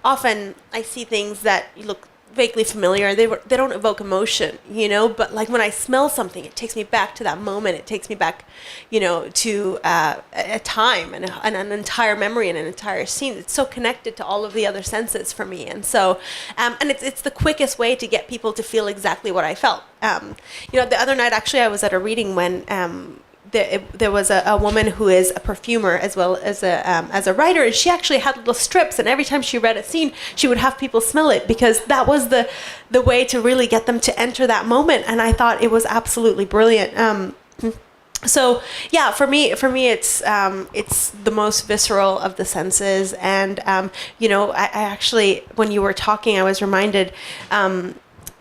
often I see things that look vaguely familiar. They don't evoke emotion, But like when I smell something, it takes me back to that moment. It takes me back, to a time and an entire memory and an entire scene. It's so connected to all of the other senses for me, and so and it's the quickest way to get people to feel exactly what I felt. The other night actually I was at a reading when. There was a woman who is a perfumer as well as a writer, and she actually had little strips, and every time she read a scene, she would have people smell it because that was the way to really get them to enter that moment. And I thought it was absolutely brilliant. So yeah, for me, it's the most visceral of the senses, and I actually, when you were talking, I was reminded. I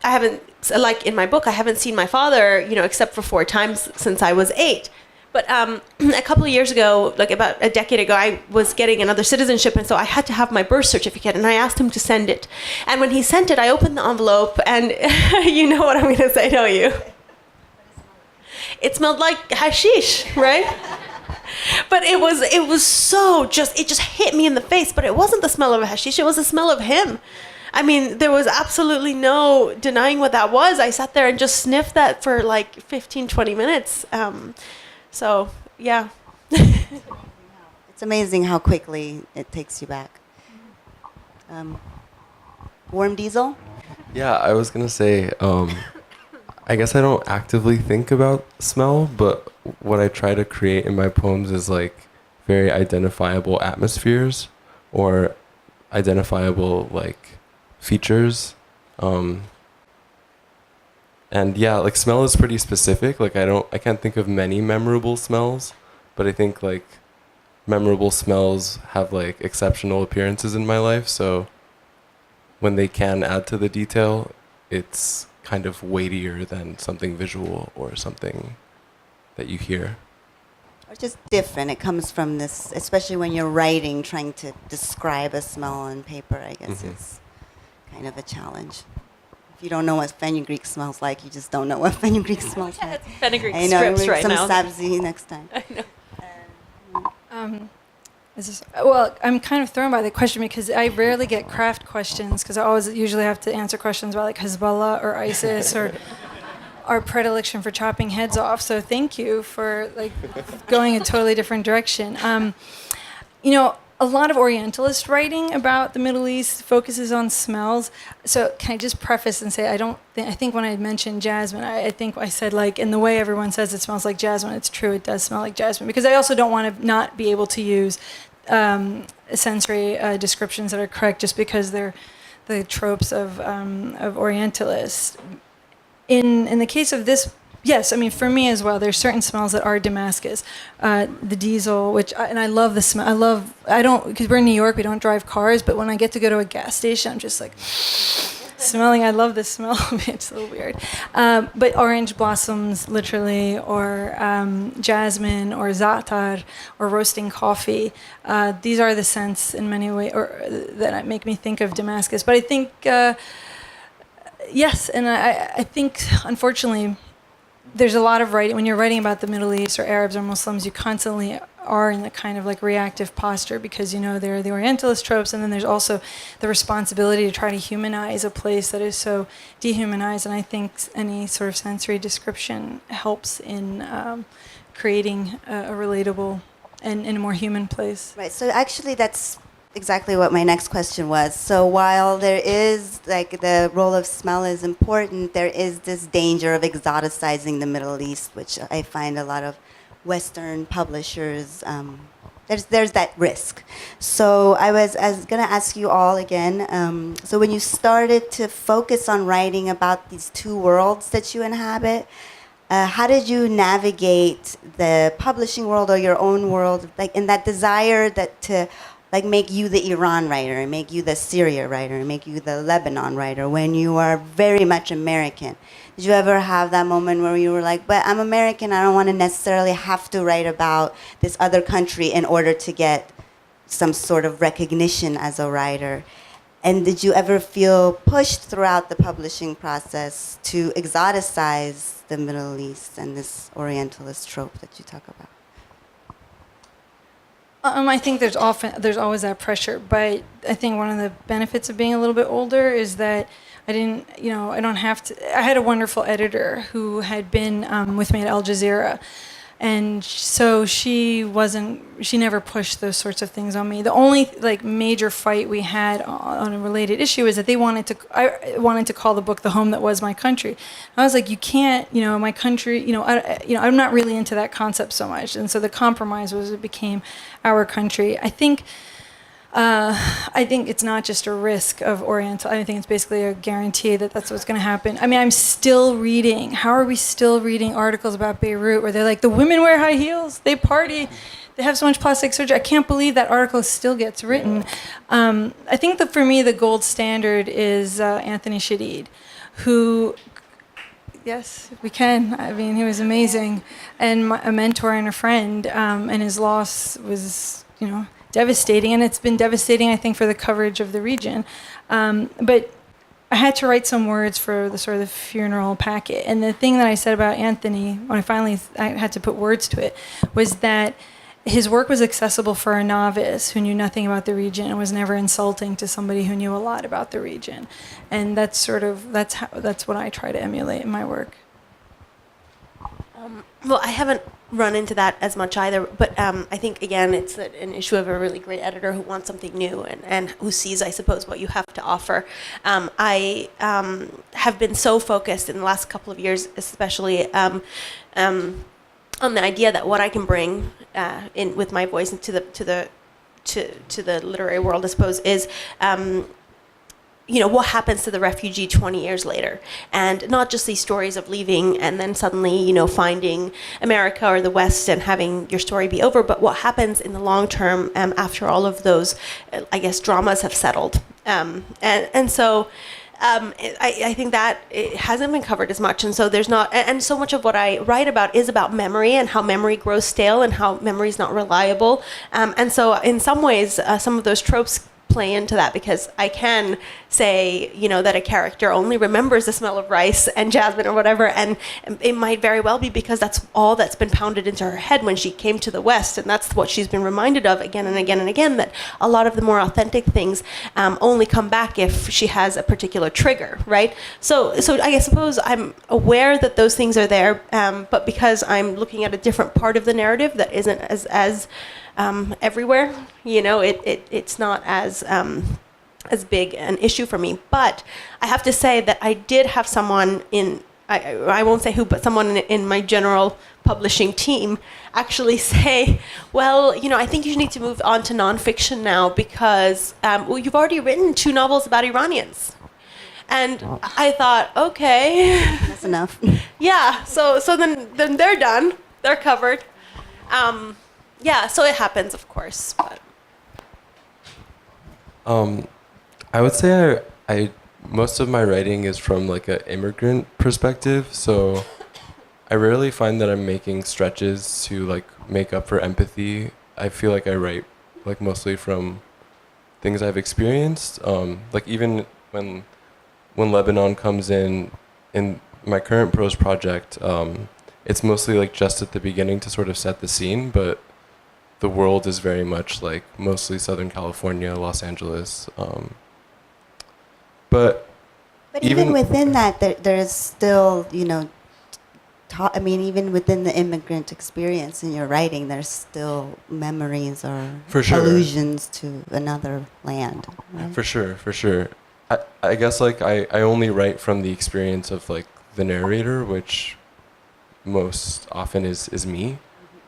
haven't, like in my book, I haven't seen my father, except for 4 times since I was 8. But a couple of years ago, like about a decade ago, I was getting another citizenship, and so I had to have my birth certificate, and I asked him to send it. And when he sent it, I opened the envelope, and you know what I'm going to say, don't you? It smelled like hashish, right? But it was so it just hit me in the face. But it wasn't the smell of hashish; it was the smell of him. I mean, there was absolutely no denying what that was. I sat there and just sniffed that for like 15, 20 minutes. So, yeah. It's amazing how quickly it takes you back. Warm Diesel? Yeah, I was gonna say, I guess I don't actively think about smell, but what I try to create in my poems is like very identifiable atmospheres or identifiable like features. And yeah, like smell is pretty specific. Like I can't think of many memorable smells, but I think like memorable smells have like exceptional appearances in my life. So when they can add to the detail, it's kind of weightier than something visual or something that you hear. Or just different. It comes from this, especially when you're writing, trying to describe a smell on paper, I guess it's kind of a challenge. If you don't know what fenugreek smells like, you just don't know what fenugreek smells like. Fenugreek I know, strips make right some now. sabzi next time. I know. Well, I'm kind of thrown by the question because I rarely get craft questions because I always usually have to answer questions about like Hezbollah or ISIS or our predilection for chopping heads off. So thank you for like going a totally different direction. A lot of Orientalist writing about the Middle East focuses on smells. So can I just preface and say I think when I mentioned jasmine, I think I said like in the way everyone says it smells like jasmine, it's true, it does smell like jasmine. Because I also don't want to not be able to use sensory descriptions that are correct just because they're the tropes of Orientalists. In the case of this, yes, I mean, for me as well, there's certain smells that are Damascus. The diesel, and I love the smell. Because we're in New York, we don't drive cars, but when I get to go to a gas station, I'm just like smelling. I love the smell of it. It's a little weird. But orange blossoms, literally, or jasmine, or za'atar, or roasting coffee. These are the scents in many ways that make me think of Damascus. But I think, yes, and I think, unfortunately, there's a lot of writing. When you're writing about the Middle East or Arabs or Muslims, you constantly are in the kind of like reactive posture because, there are the Orientalist tropes, and then there's also the responsibility to try to humanize a place that is so dehumanized. And I think any sort of sensory description helps in creating a relatable and a more human place. Right. So actually, that's exactly what my next question was. So while there is, like, the role of smell is important, there is this danger of exoticizing the Middle East, which I find a lot of Western publishers, there's that risk. So I was going to ask you all again, so when you started to focus on writing about these two worlds that you inhabit, how did you navigate the publishing world or your own world, like in that desire to like make you the Iran writer and make you the Syria writer and make you the Lebanon writer when you are very much American? Did you ever have that moment where you were like, but I'm American, I don't want to necessarily have to write about this other country in order to get some sort of recognition as a writer? And did you ever feel pushed throughout the publishing process to exoticize the Middle East and this Orientalist trope that you talk about? I think there's always that pressure, but I think one of the benefits of being a little bit older is that I didn't, I don't have to. I had a wonderful editor who had been with me at Al Jazeera, and so she never pushed those sorts of things on me. The only major fight we had on a related issue is that I wanted to call the book "The Home That Was My Country." I was like, you can't, my country, I'm not really into that concept so much, and so the compromise was it became our country. I think it's not just a risk of Oriental. I think it's basically a guarantee that that's what's going to happen. I mean, I'm still reading. How are we still reading articles about Beirut where they're like, the women wear high heels, they party, they have so much plastic surgery? I can't believe that article still gets written. I think that for me, the gold standard is Anthony Shadid, who, yes, we can. I mean, he was amazing, and a mentor and a friend, and his loss was, devastating, and it's been devastating, I think, for the coverage of the region. But I had to write some words for the sort of the funeral packet, and the thing that I said about Anthony, when I had to put words to it, was that his work was accessible for a novice who knew nothing about the region and was never insulting to somebody who knew a lot about the region, and that's what I try to emulate in my work. Well, I haven't run into that as much either, but I think, again, it's an issue of a really great editor who wants something new and who sees, I suppose, what you have to offer. I have been so focused in the last couple of years, especially on the idea that what I can bring in with my voice into the literary world, I suppose, is what happens to the refugee 20 years later, and not just these stories of leaving and then suddenly, finding America or the West and having your story be over, but what happens in the long term after all of those, I guess, dramas have settled. So I think that it hasn't been covered as much, and so there's not, and so much of what I write about is about memory and how memory grows stale and how memory is not reliable, and so in some ways, some of those tropes play into that, because I can say, that a character only remembers the smell of rice and jasmine or whatever, and it might very well be because that's all that's been pounded into her head when she came to the West, and that's what she's been reminded of again and again and again, that a lot of the more authentic things only come back if she has a particular trigger, right? So I suppose I'm aware that those things are there, but because I'm looking at a different part of the narrative that isn't as everywhere, it's not as big an issue for me. But I have to say that I did have someone I won't say who, but someone in my general publishing team actually say, well, I think you need to move on to nonfiction now because, you've already written 2 novels about Iranians. And I thought, okay. That's enough. Yeah, so then they're done. They're covered. Yeah, so it happens, of course. But. I would say I most of my writing is from like an immigrant perspective, so I rarely find that I'm making stretches to like make up for empathy. I feel like I write like mostly from things I've experienced. Like even when Lebanon comes in my current prose project, it's mostly like just at the beginning to sort of set the scene, but the world is very much like mostly Southern California, Los Angeles. But even within that, there's still, even within the immigrant experience in your writing, there's still memories or For sure. allusions to another land. Right? For sure. I guess like I only write from the experience of like the narrator, which most often is me.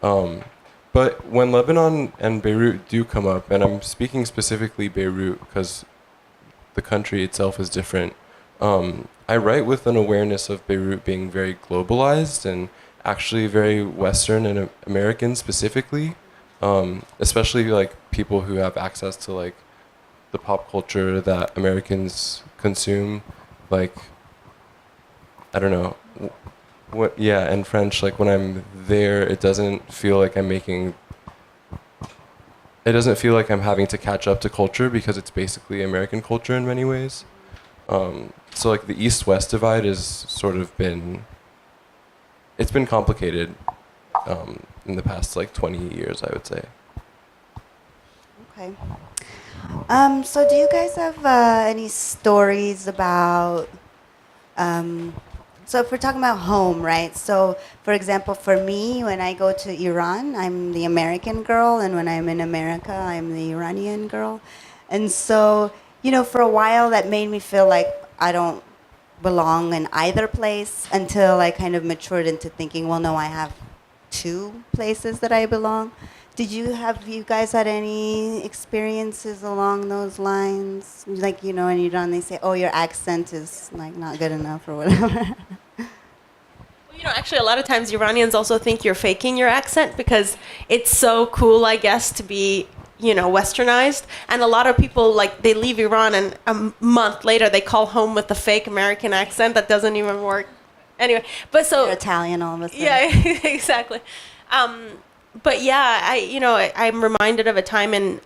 But when Lebanon and Beirut do come up, and I'm speaking specifically Beirut because the country itself is different, I write with an awareness of Beirut being very globalized and actually very Western and American specifically, especially like people who have access to like the pop culture that Americans consume, like, I don't know, and French, like when I'm there, it doesn't feel like I'm making it doesn't feel like I'm having to catch up to culture because it's basically American culture in many ways. So like the East-West divide is sort of it's been complicated in the past like 20 years, I would say. Okay. So do you guys have any stories about, so if we're talking about home, right? So for example, for me, when I go to Iran, I'm the American girl, and when I'm in America, I'm the Iranian girl. And so, you know, for a while that made me feel like I don't belong in either place until I kind of matured into thinking, well, no, I have two places that I belong. Have you guys had any experiences along those lines? Like, you know, in Iran, they say, oh, your accent is like not good enough or whatever. Well, you know, actually, a lot of times Iranians also think you're faking your accent because it's so cool, I guess, to be, you know, westernized. And a lot of people, like, they leave Iran and a month later they call home with the fake American accent that doesn't even work. Anyway, but so... You're Italian all of a sudden. Yeah, exactly. But yeah, I'm reminded of a time in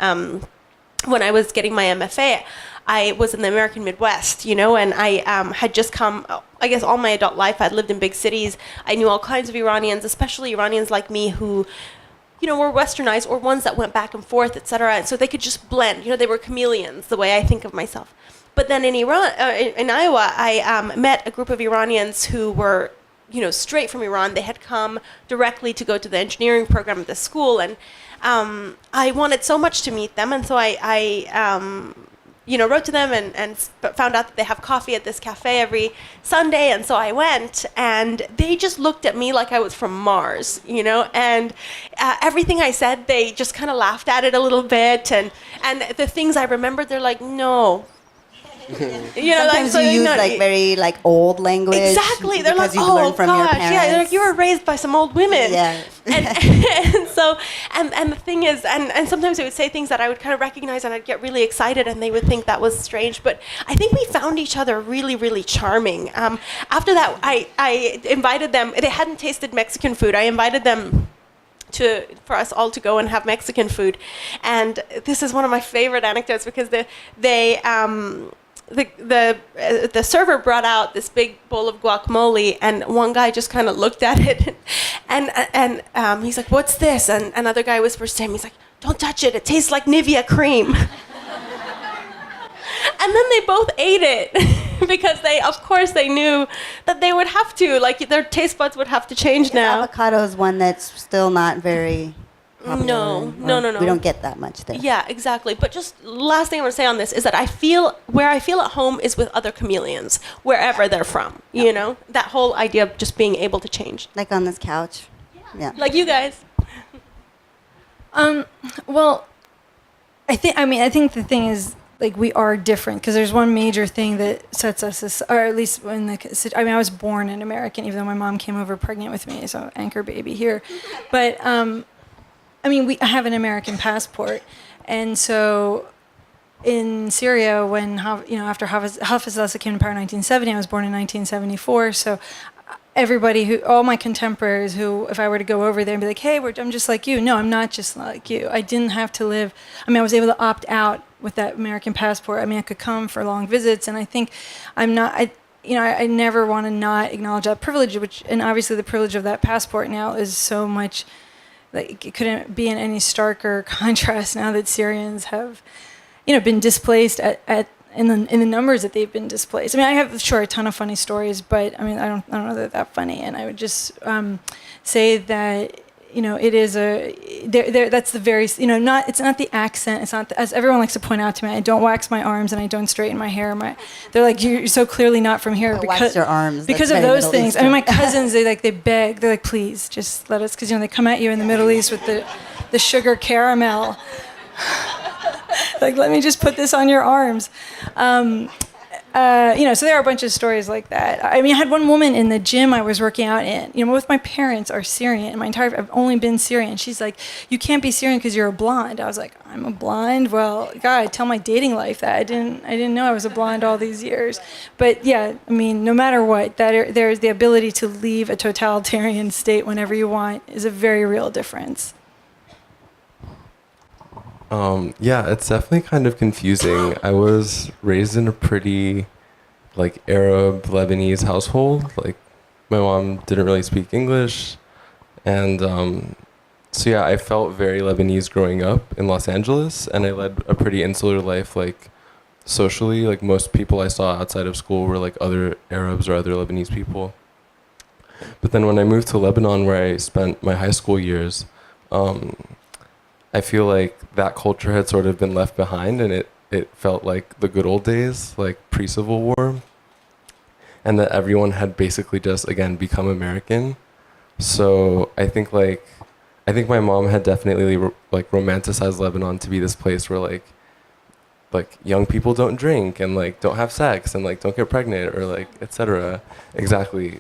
when I was getting my MFA. I was in the American Midwest, you know, and I had just come, I guess all my adult life, I'd lived in big cities. I knew all kinds of Iranians, especially Iranians like me who, you know, were westernized or ones that went back and forth, etc. And so they could just blend, you know, they were chameleons, the way I think of myself. But then in Iowa, I met a group of Iranians who were, you know, straight from Iran. They had come directly to go to the engineering program at the school, and I wanted so much to meet them, and so I you know, wrote to them and found out that they have coffee at this cafe every Sunday, and so I went, and they just looked at me like I was from Mars, you know, and everything I said, they just kind of laughed at it a little bit, and the things I remembered, they're like, no. You know, Sometimes like, you use no, like very like old language. Exactly. They're like, because you've oh learned from your gosh, parents. yeah. They're like, you were raised by some old women. Yeah. And so, and the thing is, and sometimes they would say things that I would kind of recognize, and I'd get really excited, and they would think that was strange. But I think we found each other really, really charming. After that, I invited them. They hadn't tasted Mexican food. I invited them for us all to go and have Mexican food, and this is one of my favorite anecdotes because the server brought out this big bowl of guacamole, and one guy just kind of looked at it, and he's like, "What's this?" And another guy whispers to him, he's like, "Don't touch it. It tastes like Nivea cream." And then they both ate it because of course, they knew that they would have to, like, their taste buds would have to change now. Avocado is one that's still not very popular. No. We don't get that much there. Yeah, exactly. But just last thing I want to say on this is that where I feel at home is with other chameleons, wherever they're from. You know, that whole idea of just being able to change. Like on this couch. Yeah. Like you guys. Well, I think the thing is, like, we are different because there's one major thing that sets us, or at least I was born an American, even though my mom came over pregnant with me, so anchor baby here. But I have an American passport, and so in Syria, when after Hafez al-Assad came to power in 1970, I was born in 1974, so all my contemporaries who, if I were to go over there and be like, hey, I'm just like you. No, I'm not just like you. I didn't have to live. I was able to opt out with that American passport. I could come for long visits, and I think I'm not. I never want to not acknowledge that privilege, and obviously the privilege of that passport now is so much. Like, it couldn't be in any starker contrast now that Syrians have, been displaced in the numbers that they've been displaced. I have a ton of funny stories, but I don't know that they're that funny. And I would just say that it is that's the very it's not the accent. It's not as everyone likes to point out to me. I don't wax my arms and I don't straighten my hair. They're like, you're so clearly not from here wax your arms because of those things. My cousins, they beg. They're like, please just let us, because they come at you in the Middle East with the sugar caramel. Like, let me just put this on your arms. So there are a bunch of stories like that. I had one woman in the gym I was working out in, both my parents are Syrian. I've only been Syrian. She's like, you can't be Syrian because you're a blonde. I was like, I'm a blonde? Well, God, I tell my dating life that. I didn't know I was a blonde all these years. But yeah, no matter what, there's the ability to leave a totalitarian state whenever you want is a very real difference. Yeah, it's definitely kind of confusing. I was raised in a pretty like Arab Lebanese household. Like my mom didn't really speak English, and so yeah, I felt very Lebanese growing up in Los Angeles, and I led a pretty insular life, like socially. Like most people I saw outside of school were like other Arabs or other Lebanese people. But then when I moved to Lebanon, where I spent my high school years, um, I feel like that culture had sort of been left behind, and it felt like the good old days, like pre-Civil War, and that everyone had basically just again become American. So I think my mom had definitely like romanticized Lebanon to be this place where like young people don't drink and like don't have sex and like don't get pregnant or like etc. Exactly.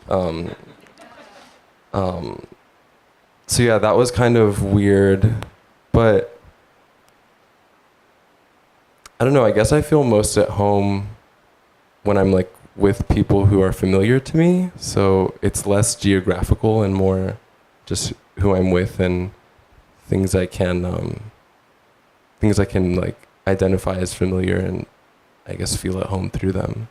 So yeah, that was kind of weird, but I don't know. I guess I feel most at home when I'm like with people who are familiar to me. So it's less geographical and more just who I'm with and things I can like identify as familiar and I guess feel at home through them.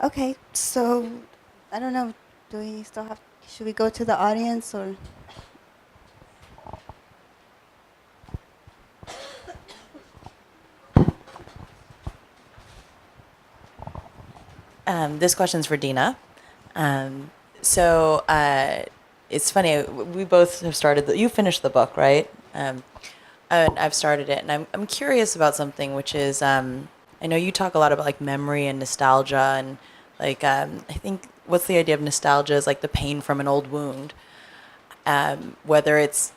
Okay, so I don't know. Do we still have? Should we go to the audience or? This question's for Dina. So it's funny. We both have started. You finished the book, right? And I've started it, and I'm curious about something, which is I know you talk a lot about like memory and nostalgia, and like I think what's the idea of nostalgia is like the pain from an old wound, whether it's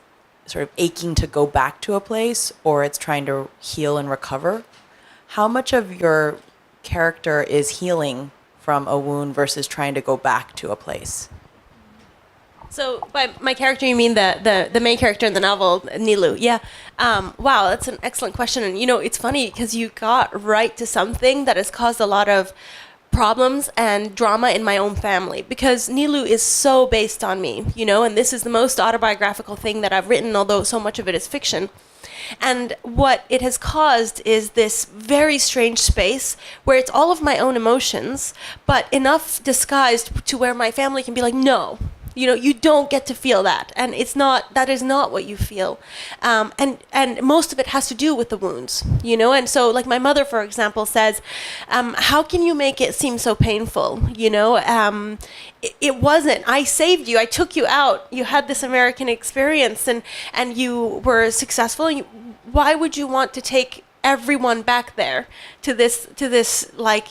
sort of aching to go back to a place or it's trying to heal and recover. How much of your character is healing from a wound versus trying to go back to a place? So by my character, you mean the main character in the novel, Nilu? Yeah. Wow, that's an excellent question. And, you know, it's funny because you got right to something that has caused a lot of problems and drama in my own family, because Nilu is so based on me, you know, and this is the most autobiographical thing that I've written, although so much of it is fiction. And what it has caused is this very strange space where it's all of my own emotions, but enough disguised to where my family can be like, no, you know, you don't get to feel that, and that is not what you feel, and most of it has to do with the wounds, you know. And so, like my mother, for example, says, "How can you make it seem so painful?" You know, it wasn't. I saved you. I took you out. You had this American experience, and you were successful. Why would you want to take everyone back there to this like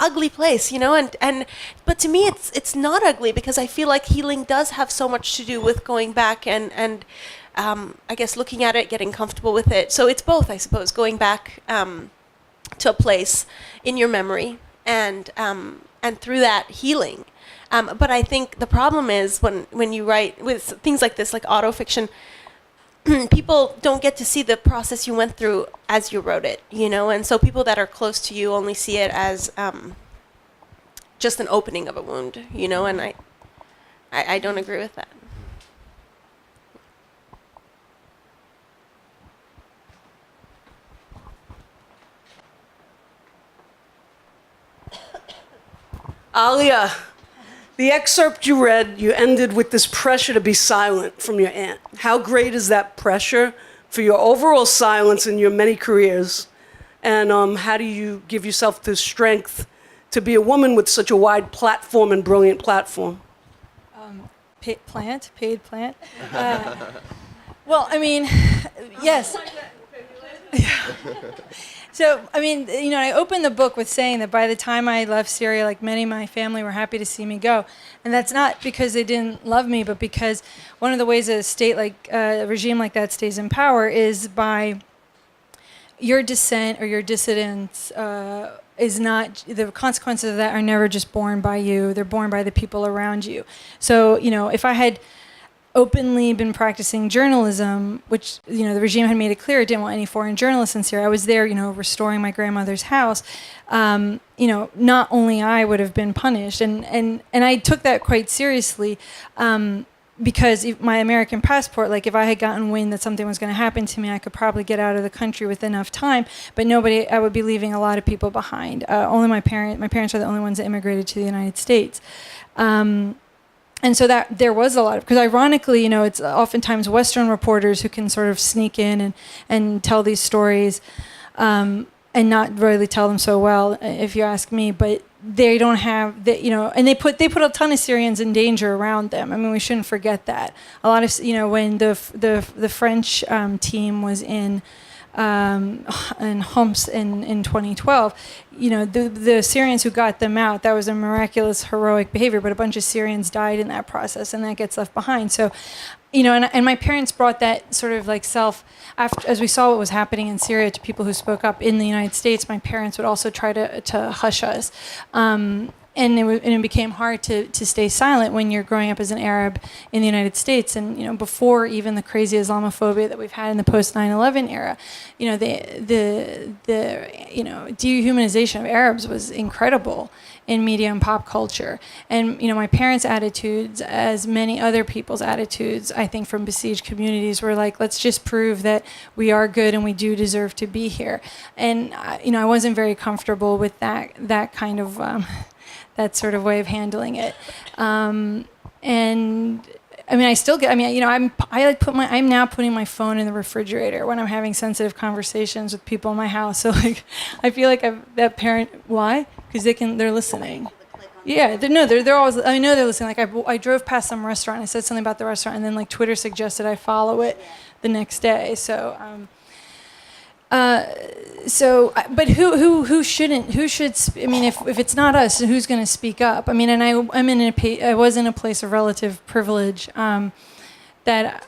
ugly place, you know? And but to me it's not ugly, because I feel like healing does have so much to do with going back and I guess looking at it, getting comfortable with it. So it's both, I suppose, going back to a place in your memory and through that healing. But I think the problem is when you write with things like this, like autofiction, people don't get to see the process you went through as you wrote it, you know, and so people that are close to you only see it as just an opening of a wound, you know, and I don't agree with that. Alia, the excerpt you read, you ended with this pressure to be silent from your aunt. How great is that pressure for your overall silence in your many careers? And how do you give yourself the strength to be a woman with such a wide platform and brilliant platform? Paid plant. Well, I mean, yes. So, I mean, you know, I opened the book with saying that by the time I left Syria, like many of my family were happy to see me go. And that's not because they didn't love me, but because one of the ways a state like a regime like that stays in power is by your dissent or your dissidence is not, the consequences of that are never just borne by you, they're borne by the people around you. So, you know, if I had openly been practicing journalism, which, the regime had made it clear it didn't want any foreign journalists in Syria. I was there, restoring my grandmother's house. Not only I would have been punished, and I took that quite seriously, because my American passport, like if I had gotten wind that something was going to happen to me, I could probably get out of the country with enough time. But I would be leaving a lot of people behind. Only my parents are the only ones that immigrated to the United States. And so that there was a lot of, because ironically, it's oftentimes Western reporters who can sort of sneak in and tell these stories, and not really tell them so well, if you ask me. But they don't have and they put a ton of Syrians in danger around them. I mean, we shouldn't forget that. A lot of, when the French team was in Homs in 2012, the Syrians who got them out, that was a miraculous, heroic behavior, but a bunch of Syrians died in that process, and that gets left behind. So, and my parents brought that sort of like as we saw what was happening in Syria to people who spoke up in the United States, my parents would also try to hush us. And it became hard to stay silent when you're growing up as an Arab in the United States, and before even the crazy Islamophobia that we've had in the post 9/11 era, the dehumanization of Arabs was incredible in media and pop culture. And my parents' attitudes, as many other people's attitudes, I think from besieged communities, were like, let's just prove that we are good and we do deserve to be here. And I wasn't very comfortable with that kind of that sort of way of handling it. And I mean, I still get. I mean, I'm now putting my phone in the refrigerator when I'm having sensitive conversations with people in my house. So like, I feel like that parent. Why? Because they're listening. Yeah, they're always. I know they're listening. Like I drove past some restaurant. I said something about the restaurant, and then like Twitter suggested I follow it the next day. So. But who shouldn't? Who should? I mean, if it's not us, who's going to speak up? I mean, and I was in a place of relative privilege, that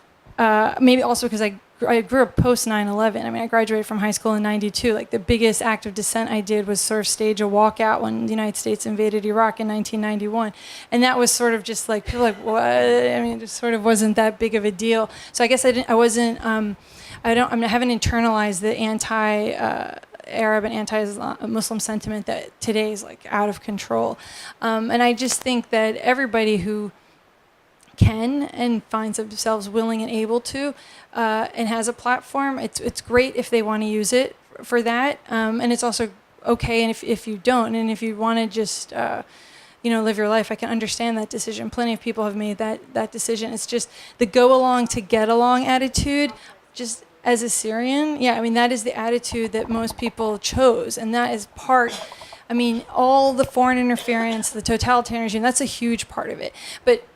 maybe also because I grew up post 9/11. I mean, I graduated from high school in '92. Like the biggest act of dissent I did was sort of stage a walkout when the United States invaded Iraq in 1991, and that was sort of just like people were like, what? I mean, it just sort of wasn't that big of a deal. So I guess I haven't internalized the anti-Arab and anti-Muslim sentiment that today is like out of control. And I just think that everybody who can and finds themselves willing and able to, and has a platform, it's great if they want to use it for that. And it's also okay if you don't, and if you want to just live your life, I can understand that decision. Plenty of people have made that decision. It's just the go along to get along attitude. Just as a Syrian, yeah, I mean, that is the attitude that most people chose. And that is all the foreign interference, the totalitarian regime, that's a huge part of it. But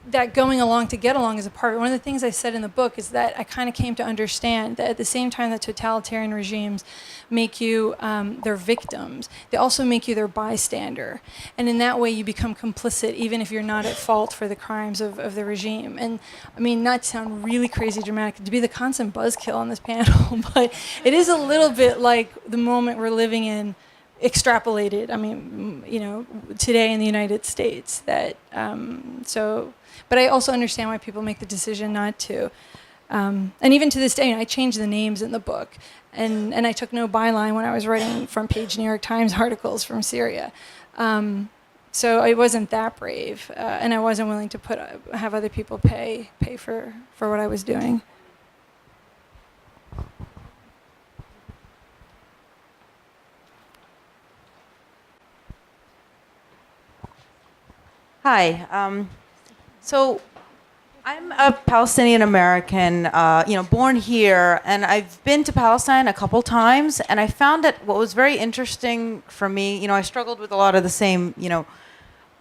that going along to get along is a part of it. One of the things I said in the book is that I kind of came to understand that at the same time that totalitarian regimes make you their victims, they also make you their bystander. And in that way, you become complicit, even if you're not at fault for the crimes of the regime. And I mean, not to sound really crazy dramatic, to be the constant buzzkill on this panel, but it is a little bit like the moment we're living in, extrapolated, I mean, today in the United States. That but I also understand why people make the decision not to. And even to this day, I changed the names in the book. And I took no byline when I was writing front page New York Times articles from Syria. So I wasn't that brave. And I wasn't willing to have other people pay for what I was doing. Hi. So I'm a Palestinian American, born here, and I've been to Palestine a couple times, and I found that what was very interesting for me, I struggled with a lot of the same,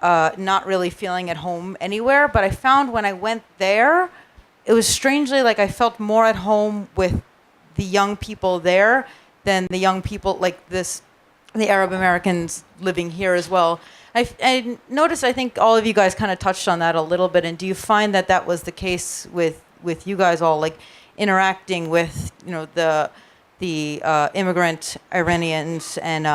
not really feeling at home anywhere, but I found when I went there, it was strangely like I felt more at home with the young people there than the young people, the Arab Americans living here as well. I noticed, I think all of you guys kind of touched on that a little bit, and do you find that was the case with you guys all, like interacting with, the immigrant Iranians and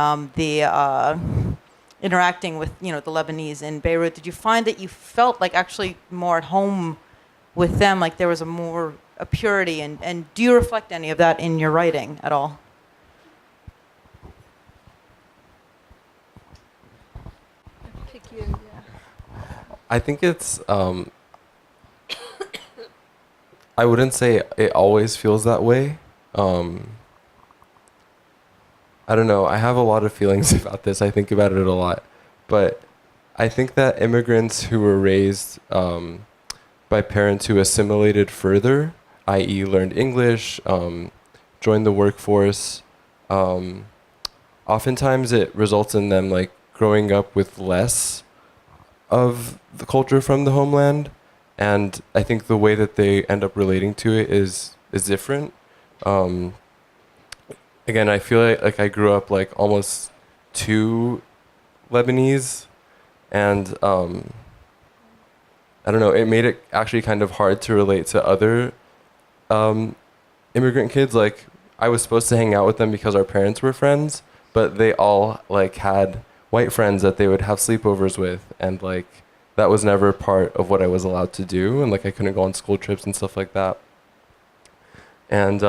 interacting with, the Lebanese in Beirut? Did you find that you felt like actually more at home with them, like there was a purity, and do you reflect any of that in your writing at all? I think it's, I wouldn't say it always feels that way. I don't know. I have a lot of feelings about this. I think about it a lot. But I think that immigrants who were raised by parents who assimilated further, i.e. learned English, joined the workforce, oftentimes it results in them like growing up with less of the culture from the homeland. And I think the way that they end up relating to it is different. Again, I feel like I grew up like almost too Lebanese, and I don't know, it made it actually kind of hard to relate to other immigrant kids. Like, I was supposed to hang out with them because our parents were friends, but they all like had white friends that they would have sleepovers with, and like that was never part of what I was allowed to do, and like I couldn't go on school trips and stuff like that. And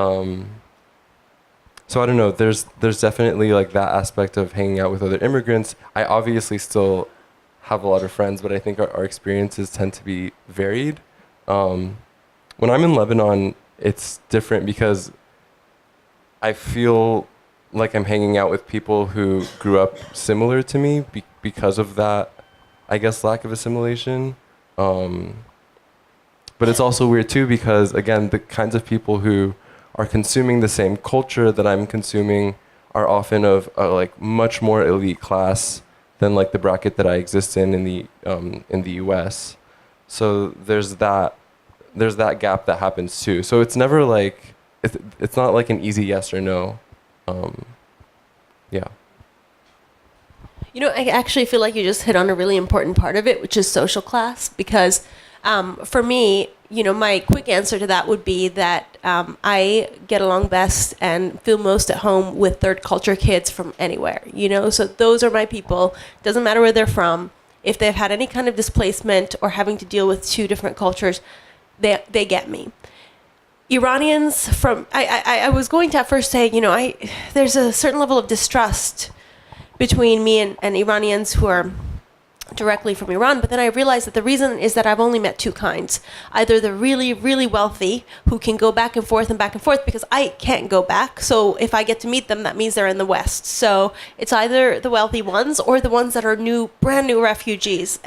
so I don't know, there's definitely like that aspect of hanging out with other immigrants. I obviously still have a lot of friends, but I think our experiences tend to be varied. When I'm in Lebanon, it's different because I feel like I'm hanging out with people who grew up similar to me because of that, I guess, lack of assimilation. But it's also weird too because, again, the kinds of people who are consuming the same culture that I'm consuming are often of a like much more elite class than like the bracket that I exist in the U.S. So there's that gap that happens too. So it's never like it's not like an easy yes or no. Yeah. You know, I actually feel like you just hit on a really important part of it, which is social class, because for me, you know, my quick answer to that would be that I get along best and feel most at home with third culture kids from anywhere, you know? So those are my people. Doesn't matter where they're from. If they've had any kind of displacement or having to deal with two different cultures, they get me. Iranians from, I was going to at first say, you know, there's a certain level of distrust between me and Iranians who are directly from Iran, but then I realized that the reason is that I've only met two kinds. Either the really, really wealthy who can go back and forth because I can't go back. So if I get to meet them, that means they're in the West. So it's either the wealthy ones or the ones that are brand new refugees,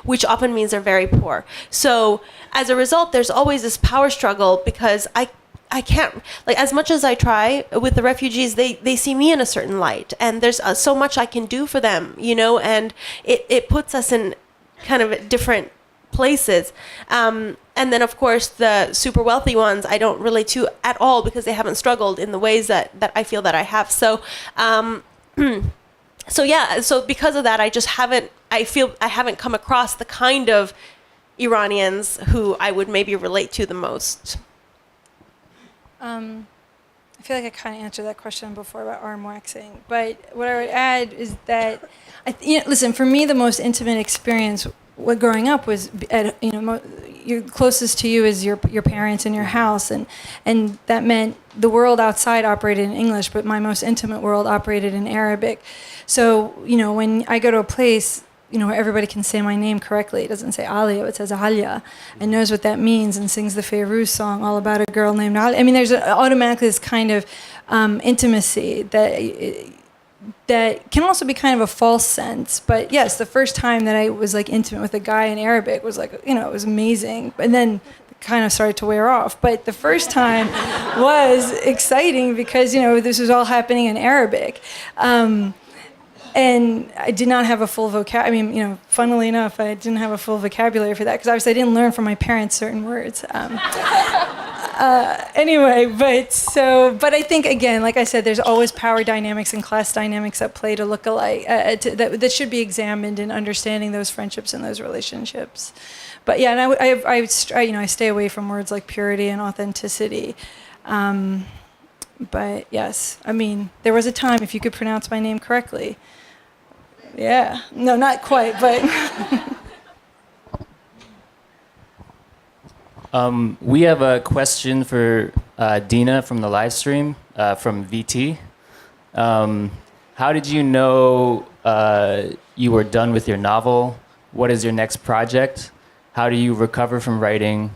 which often means they're very poor. So as a result, there's always this power struggle because I can't, like, as much as I try with the refugees, they see me in a certain light, and there's so much I can do for them, you know, and it puts us in kind of different places. And then, of course, the super wealthy ones I don't relate to at all because they haven't struggled in the ways that I feel that I have. So, so because of that, I feel I haven't come across the kind of Iranians who I would maybe relate to the most. I feel like I kind of answered that question before about arm waxing, but what I would add is that, listen, for me, the most intimate experience growing up was you're closest to you is your parents and your house, and that meant the world outside operated in English, but my most intimate world operated in Arabic. So, you know, when I go to a place, you know, where everybody can say my name correctly. It doesn't say Alia, it says Alia, and knows what that means and sings the Fairuz song all about a girl named Alia. I mean, there's automatically this kind of intimacy that can also be kind of a false sense. But yes, the first time that I was like intimate with a guy in Arabic was like, you know, it was amazing. And then it kind of started to wear off. But the first time was exciting because, you know, this was all happening in Arabic. And I did not have a full vocabulary. I mean, you know, funnily enough, I didn't have a full vocabulary for that because obviously I didn't learn from my parents certain words. Anyway, but I think, again, like I said, there's always power dynamics and class dynamics at play to look alike, that should be examined in understanding those friendships and those relationships. But yeah, and I stay away from words like purity and authenticity. But yes, I mean, there was a time if you could pronounce my name correctly. Yeah, no, not quite, but. We have a question for Dina from the live stream from VT. How did you know you were done with your novel? What is your next project? How do you recover from writing?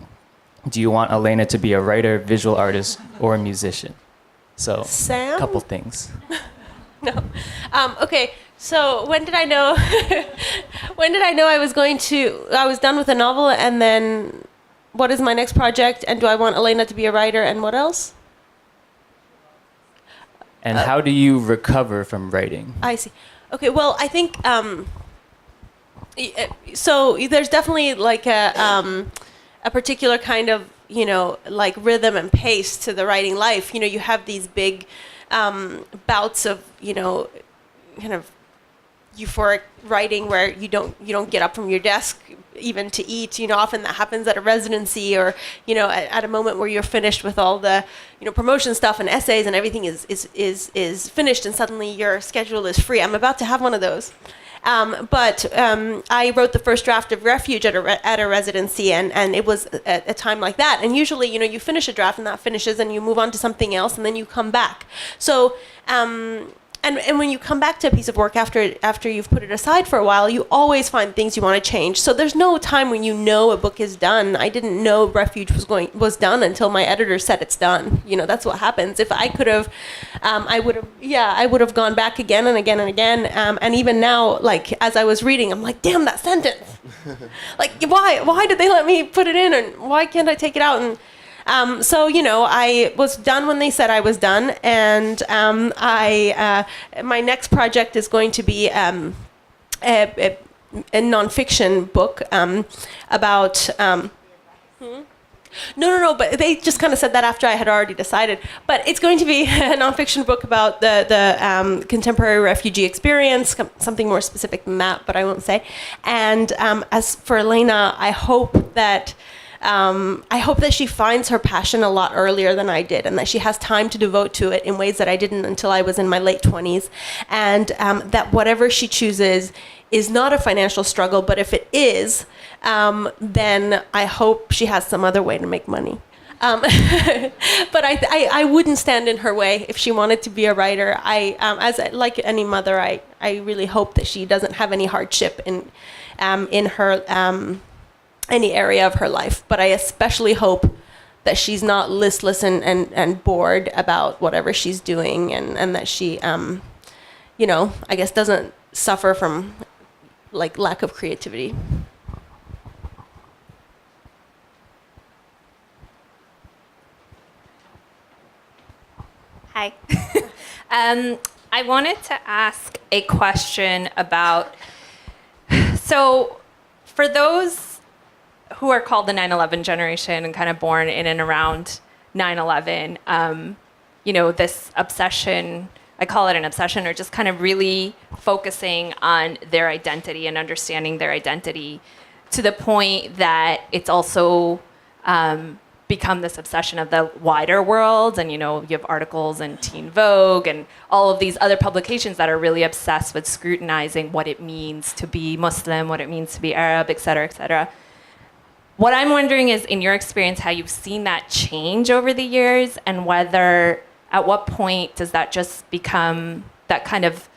Do you want Elena to be a writer, visual artist, or a musician? So, Sam? a couple things. No. Okay. So when did I know? When did I know I was done with the novel, and then what is my next project? And do I want Elena to be a writer? And what else? And how do you recover from writing? I see. Okay. Well, I think so. There's definitely like a particular kind of, like rhythm and pace to the writing life. You have these big bouts of, kind of euphoric writing where you don't get up from your desk even to eat. Often that happens at a residency, or at a moment where you're finished with all the promotion stuff and essays and everything is finished, and suddenly your schedule is free. I'm about to have one of those. But I wrote the first draft of Refuge at a residency, and it was a time like that. And usually, you finish a draft and that finishes, and you move on to something else, and then you come back. So, and when you come back to a piece of work after you've put it aside for a while, you always find things you want to change. So there's no time when a book is done. I didn't know Refuge was done until my editor said it's done. That's what happens. If I could have, I would have gone back again and again and again. And even now, like as I was reading, I'm like, damn that sentence. Like why did they let me put it in, and why can't I take it out? And so I was done when they said I was done, and my next project is going to be a nonfiction book about. No, but they just kind of said that after I had already decided. But it's going to be a nonfiction book about the contemporary refugee experience, something more specific than that, but I won't say. And as for Elena, I hope that she finds her passion a lot earlier than I did, and that she has time to devote to it in ways that I didn't until I was in my late 20s, and that whatever she chooses is not a financial struggle, but if it is, then I hope she has some other way to make money. But I wouldn't stand in her way if she wanted to be a writer. Like any mother, I really hope that she doesn't have any hardship in her any area of her life, but I especially hope that she's not listless and bored about whatever she's doing, and that she, I guess doesn't suffer from like lack of creativity. Hi. I wanted to ask a question about, so for those who are called the 9/11 generation and kind of born in and around 9/11, this obsession, I call it an obsession, or just kind of really focusing on their identity and understanding their identity to the point that it's also become this obsession of the wider world. And, you have articles in Teen Vogue and all of these other publications that are really obsessed with scrutinizing what it means to be Muslim, what it means to be Arab, et cetera, et cetera. What I'm wondering is, in your experience, how you've seen that change over the years, and whether, at what point does that just become that kind of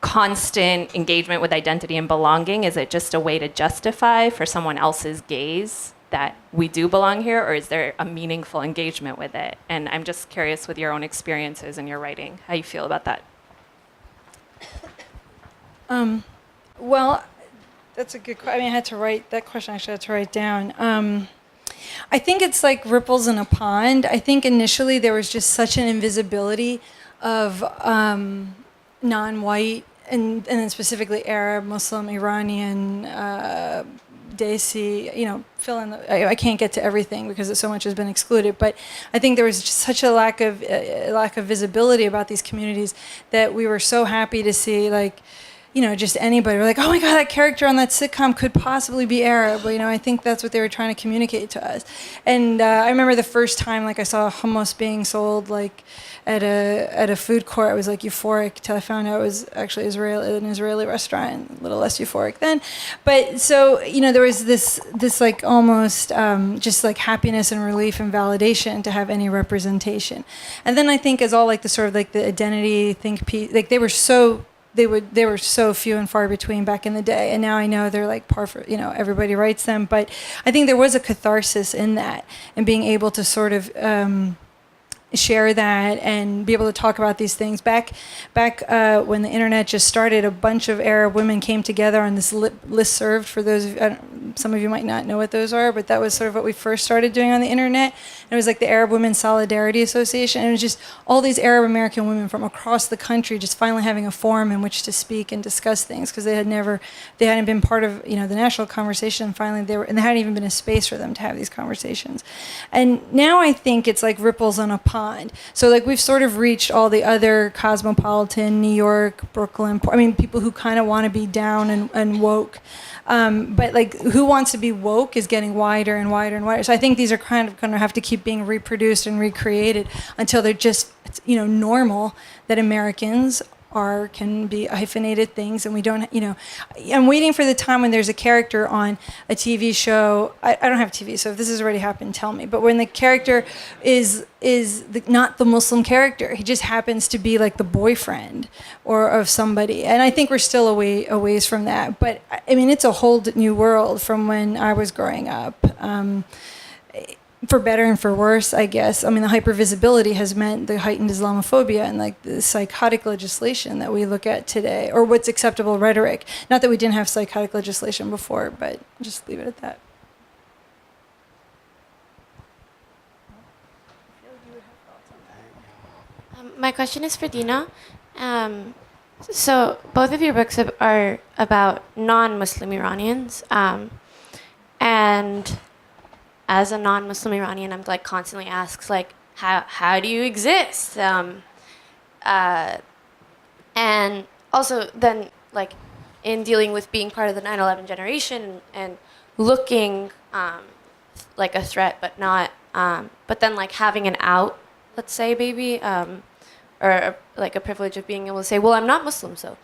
constant engagement with identity and belonging? Is it just a way to justify for someone else's gaze that we do belong here, or is there a meaningful engagement with it? And I'm just curious, with your own experiences in your writing, how you feel about that. Well, that's a good question. I had to write that question. Actually, I had to write down. I think it's like ripples in a pond. I think initially there was just such an invisibility of non-white and then specifically Arab, Muslim, Iranian, Desi, fill in I can't get to everything because so much has been excluded, but I think there was just such a lack of visibility about these communities that we were so happy to see, like, just anybody. We're like, oh my God, that character on that sitcom could possibly be Arab. Well, I think that's what they were trying to communicate to us. And I remember the first time, like, I saw hummus being sold, like, at a food court. I was like euphoric till I found out it was actually an Israeli restaurant. A little less euphoric then, but so there was this like almost just like happiness and relief and validation to have any representation. And then I think as all like the sort of like the identity think piece, like they were so few and far between back in the day, and now I know they're like par for, everybody writes them. But I think there was a catharsis in that, and being able to sort of share that and be able to talk about these things. Back when the internet just started, a bunch of Arab women came together on this listserv. For those some of you might not know what those are, but that was sort of what we first started doing on the internet. And it was like the Arab Women's Solidarity Association, and it was just all these Arab American women from across the country just finally having a forum in which to speak and discuss things, because they hadn't been part of the national conversation. Finally, there hadn't even been a space for them to have these conversations. And now I think it's like ripples on a pond. So like we've sort of reached all the other cosmopolitan, New York, Brooklyn, people who kind of want to be down and woke. But like who wants to be woke is getting wider and wider and wider. So I think these are kind of going to have to keep being reproduced and recreated until they're just, normal that Americans can be hyphenated things, and we don't, I'm waiting for the time when there's a character on a TV show. I don't have TV, so if this has already happened, tell me. But when the character is not the Muslim character, he just happens to be like the boyfriend or of somebody, and I think we're still a ways from that. But I mean, it's a whole new world from when I was growing up. For better and for worse, I guess. I mean, the hypervisibility has meant the heightened Islamophobia and like the psychotic legislation that we look at today, or what's acceptable rhetoric. Not that we didn't have psychotic legislation before, but just leave it at that. My question is for Dina. So both of your books are about non-Muslim Iranians, and as a non-Muslim Iranian, I'm like constantly asked like, how do you exist? And also then like in dealing with being part of the 9/11 generation and looking like a threat, but not, but then like having an out, let's say maybe, or like a privilege of being able to say, well, I'm not Muslim, so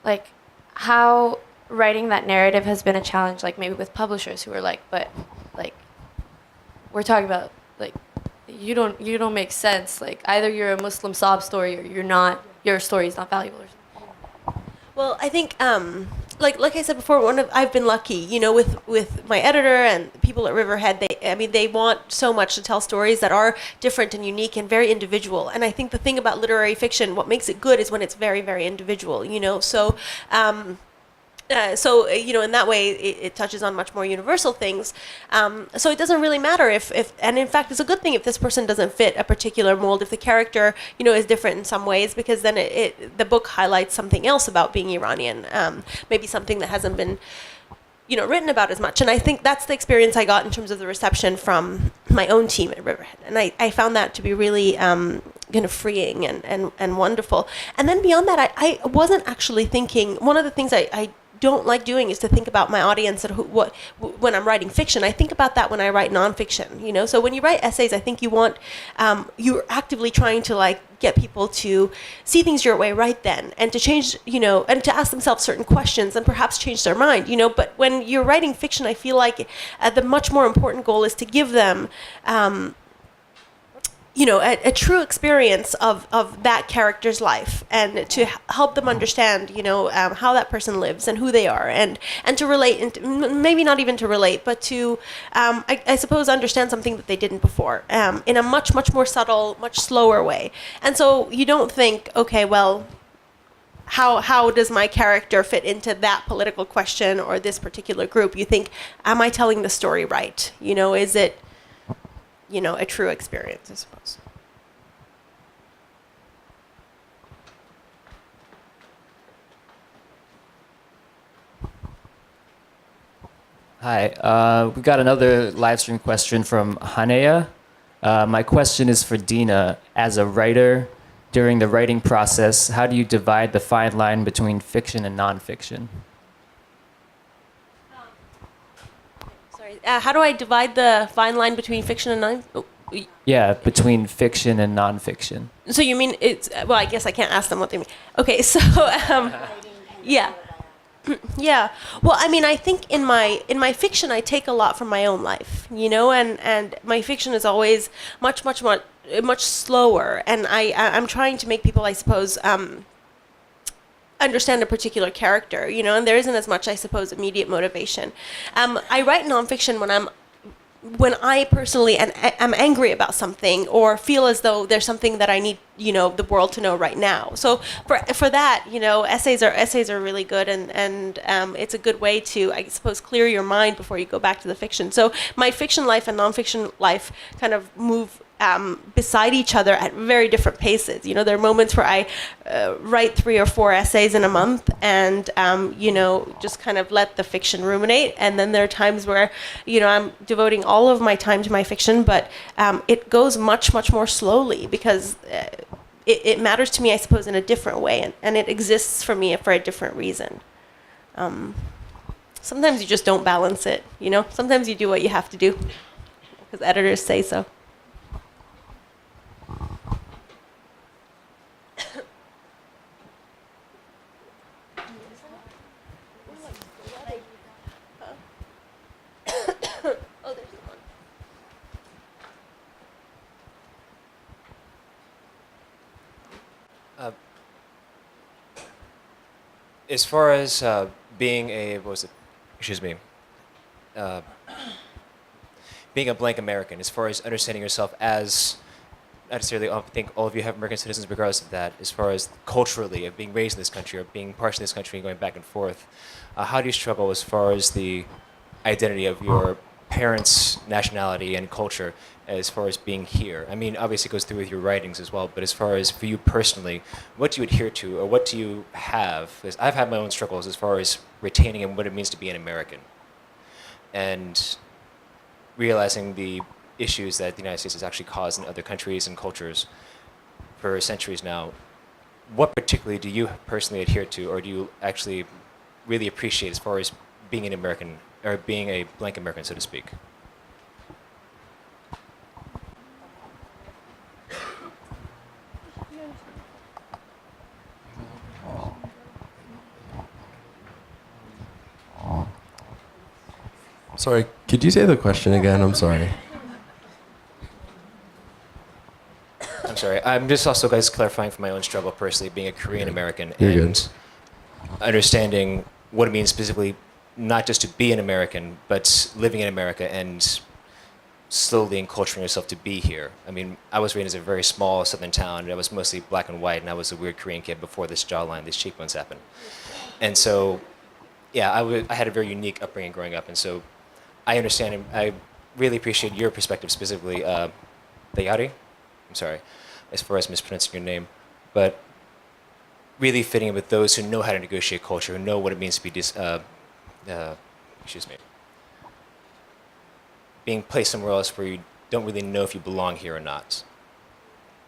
like how writing that narrative has been a challenge, like maybe with publishers who are like, but like we're talking about like you don't make sense, like either you're a Muslim sob story or you're not, your story is not valuable or something. Well, I think, like I said before, I've been lucky, with my editor and people at Riverhead. They want so much to tell stories that are different and unique and very individual. And I think the thing about literary fiction, what makes it good is when it's very, very individual. So. In that way, it touches on much more universal things. So it doesn't really matter if, and in fact, it's a good thing if this person doesn't fit a particular mold, if the character, is different in some ways, because then the book highlights something else about being Iranian, maybe something that hasn't been, written about as much. And I think that's the experience I got in terms of the reception from my own team at Riverhead. And I found that to be really kind of freeing and wonderful. And then beyond that, I wasn't actually thinking, one of the things I don't like doing is to think about my audience and when I'm writing fiction. I think about that when I write nonfiction, So when you write essays, I think you're actively trying to like get people to see things your way right then, and to change, and to ask themselves certain questions and perhaps change their mind, But when you're writing fiction, I feel like the much more important goal is to give them a true experience of that character's life, and to help them understand, how that person lives and who they are, and to relate, and maybe not even to relate, but to, I suppose, understand something that they didn't before, in a much, much more subtle, much slower way. And so you don't think, okay, well, how does my character fit into that political question or this particular group? You think, am I telling the story right? Is it, a true experience, I suppose. Hi, we got another live stream question from Hanea. My question is for Dina. As a writer, during the writing process, how do you divide the fine line between fiction and nonfiction? Sorry, how do I divide the fine line between fiction and non? Oh, Yeah, between fiction and nonfiction. so you mean it's? Well, I guess I can't ask them what they mean. Okay, so yeah. Yeah. Well, I mean, I think in my fiction, I take a lot from my own life, you know, and my fiction is always much slower, and I'm trying to make people, I suppose, understand a particular character, you know, and there isn't as much, I suppose, immediate motivation. I write nonfiction when I personally am angry about something or feel as though there's something that I need, you know, the world to know right now. So for that, you know, essays are really good, and it's a good way to, I suppose, clear your mind before you go back to the fiction. So my fiction life and nonfiction life kind of move beside each other at very different paces. You know, there are moments where I write 3 or 4 essays in a month and, you know, just kind of let the fiction ruminate. And then there are times where, you know, I'm devoting all of my time to my fiction, but it goes much more slowly because it matters to me, I suppose, in a different way. And it exists for me for a different reason. Sometimes you just don't balance it, you know? Sometimes you do what you have to do because editors say so. As far as being a, being a blank American, as far as understanding yourself as, not necessarily, I think all of you have American citizens regardless of that, as far as culturally, of being raised in this country or being partially in this country and going back and forth, how do you struggle as far as the identity of your parents' nationality and culture as far as being here? I mean, obviously it goes through with your writings as well, but as far as for you personally, what do you adhere to or what do you have? Because I've had my own struggles as far as retaining and what it means to be an American and realizing the issues that the United States has actually caused in other countries and cultures for centuries now. What particularly do you personally adhere to or do you actually really appreciate as far as being an American or being a blank American, so to speak? Sorry, could you say the question again? I'm sorry. I'm sorry. I'm just also, guys, clarifying for my own struggle personally, being a Korean American You're and good. understanding what it means specifically, not just to be an American, but living in America and slowly enculturing yourself to be here. I mean, I was raised in a very small southern town. That was mostly black and white, and I was a weird Korean kid before this jawline, these cheekbones happened. And so, yeah, I had a very unique upbringing growing up, and so I understand and I really appreciate your perspective specifically, Dayari? I'm sorry, as far as mispronouncing your name, but really fitting in with those who know how to negotiate culture, who know what it means to be being placed somewhere else where you don't really know if you belong here or not,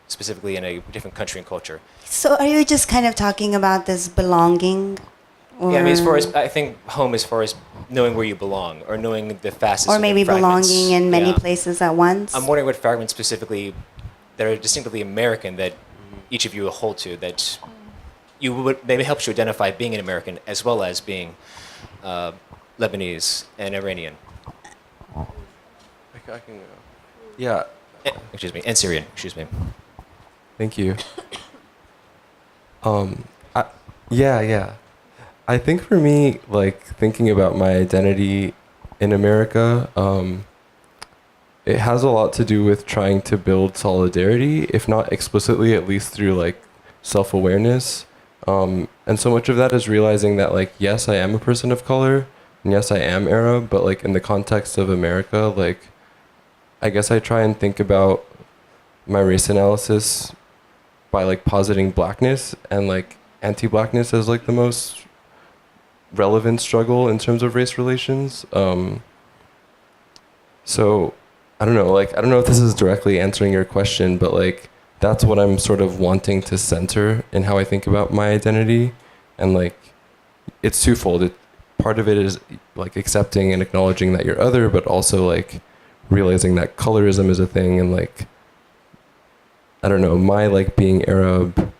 specifically in a different country and culture. So are you just kind of talking about this belonging? Or, Yeah, I mean, as far as I think home, as far as knowing where you belong or knowing the facets. or of maybe the fragments. belonging in many Yeah. places at once? I'm wondering what fragments specifically that are distinctively American that each of you hold to that you would maybe helps you identify being an American as well as being Lebanese and Iranian. I can go. Yeah, Excuse me, and Syrian. Excuse me. thank you. Yeah. I think for me, like thinking about my identity in America, it has a lot to do with trying to build solidarity, if not explicitly, at least through like self-awareness. And so much of that is realizing that like, yes, I am a person of color, and yes, I am Arab, but like in the context of America, like, I guess I try and think about my race analysis by like positing blackness and like anti-blackness as like the most relevant struggle in terms of race relations. So I don't know if this is directly answering your question, but like that's what I'm sort of wanting to center in how I think about my identity. And like, it's twofold. Part of it is like accepting and acknowledging that you're other, but also like realizing that colorism is a thing. And like, I don't know, my like being Arab,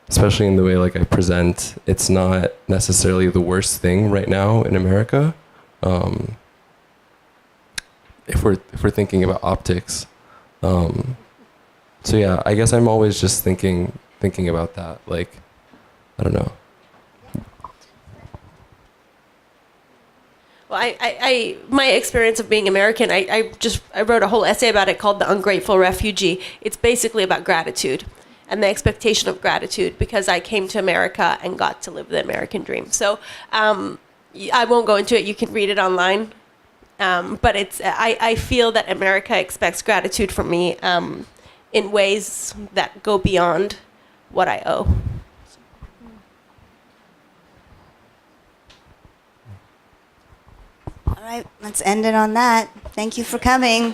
especially in the way like I present, it's not necessarily the worst thing right now in America. If we're thinking about optics. So yeah, I guess I'm always just thinking about that. Like, I don't know. Well, my experience of being American, I wrote a whole essay about it called The Ungrateful Refugee. It's basically about gratitude and the expectation of gratitude because I came to America and got to live the American dream. So I won't go into it. You can read it online. But I feel that America expects gratitude from me in ways that go beyond what I owe. All right, let's end it on that. Thank you for coming.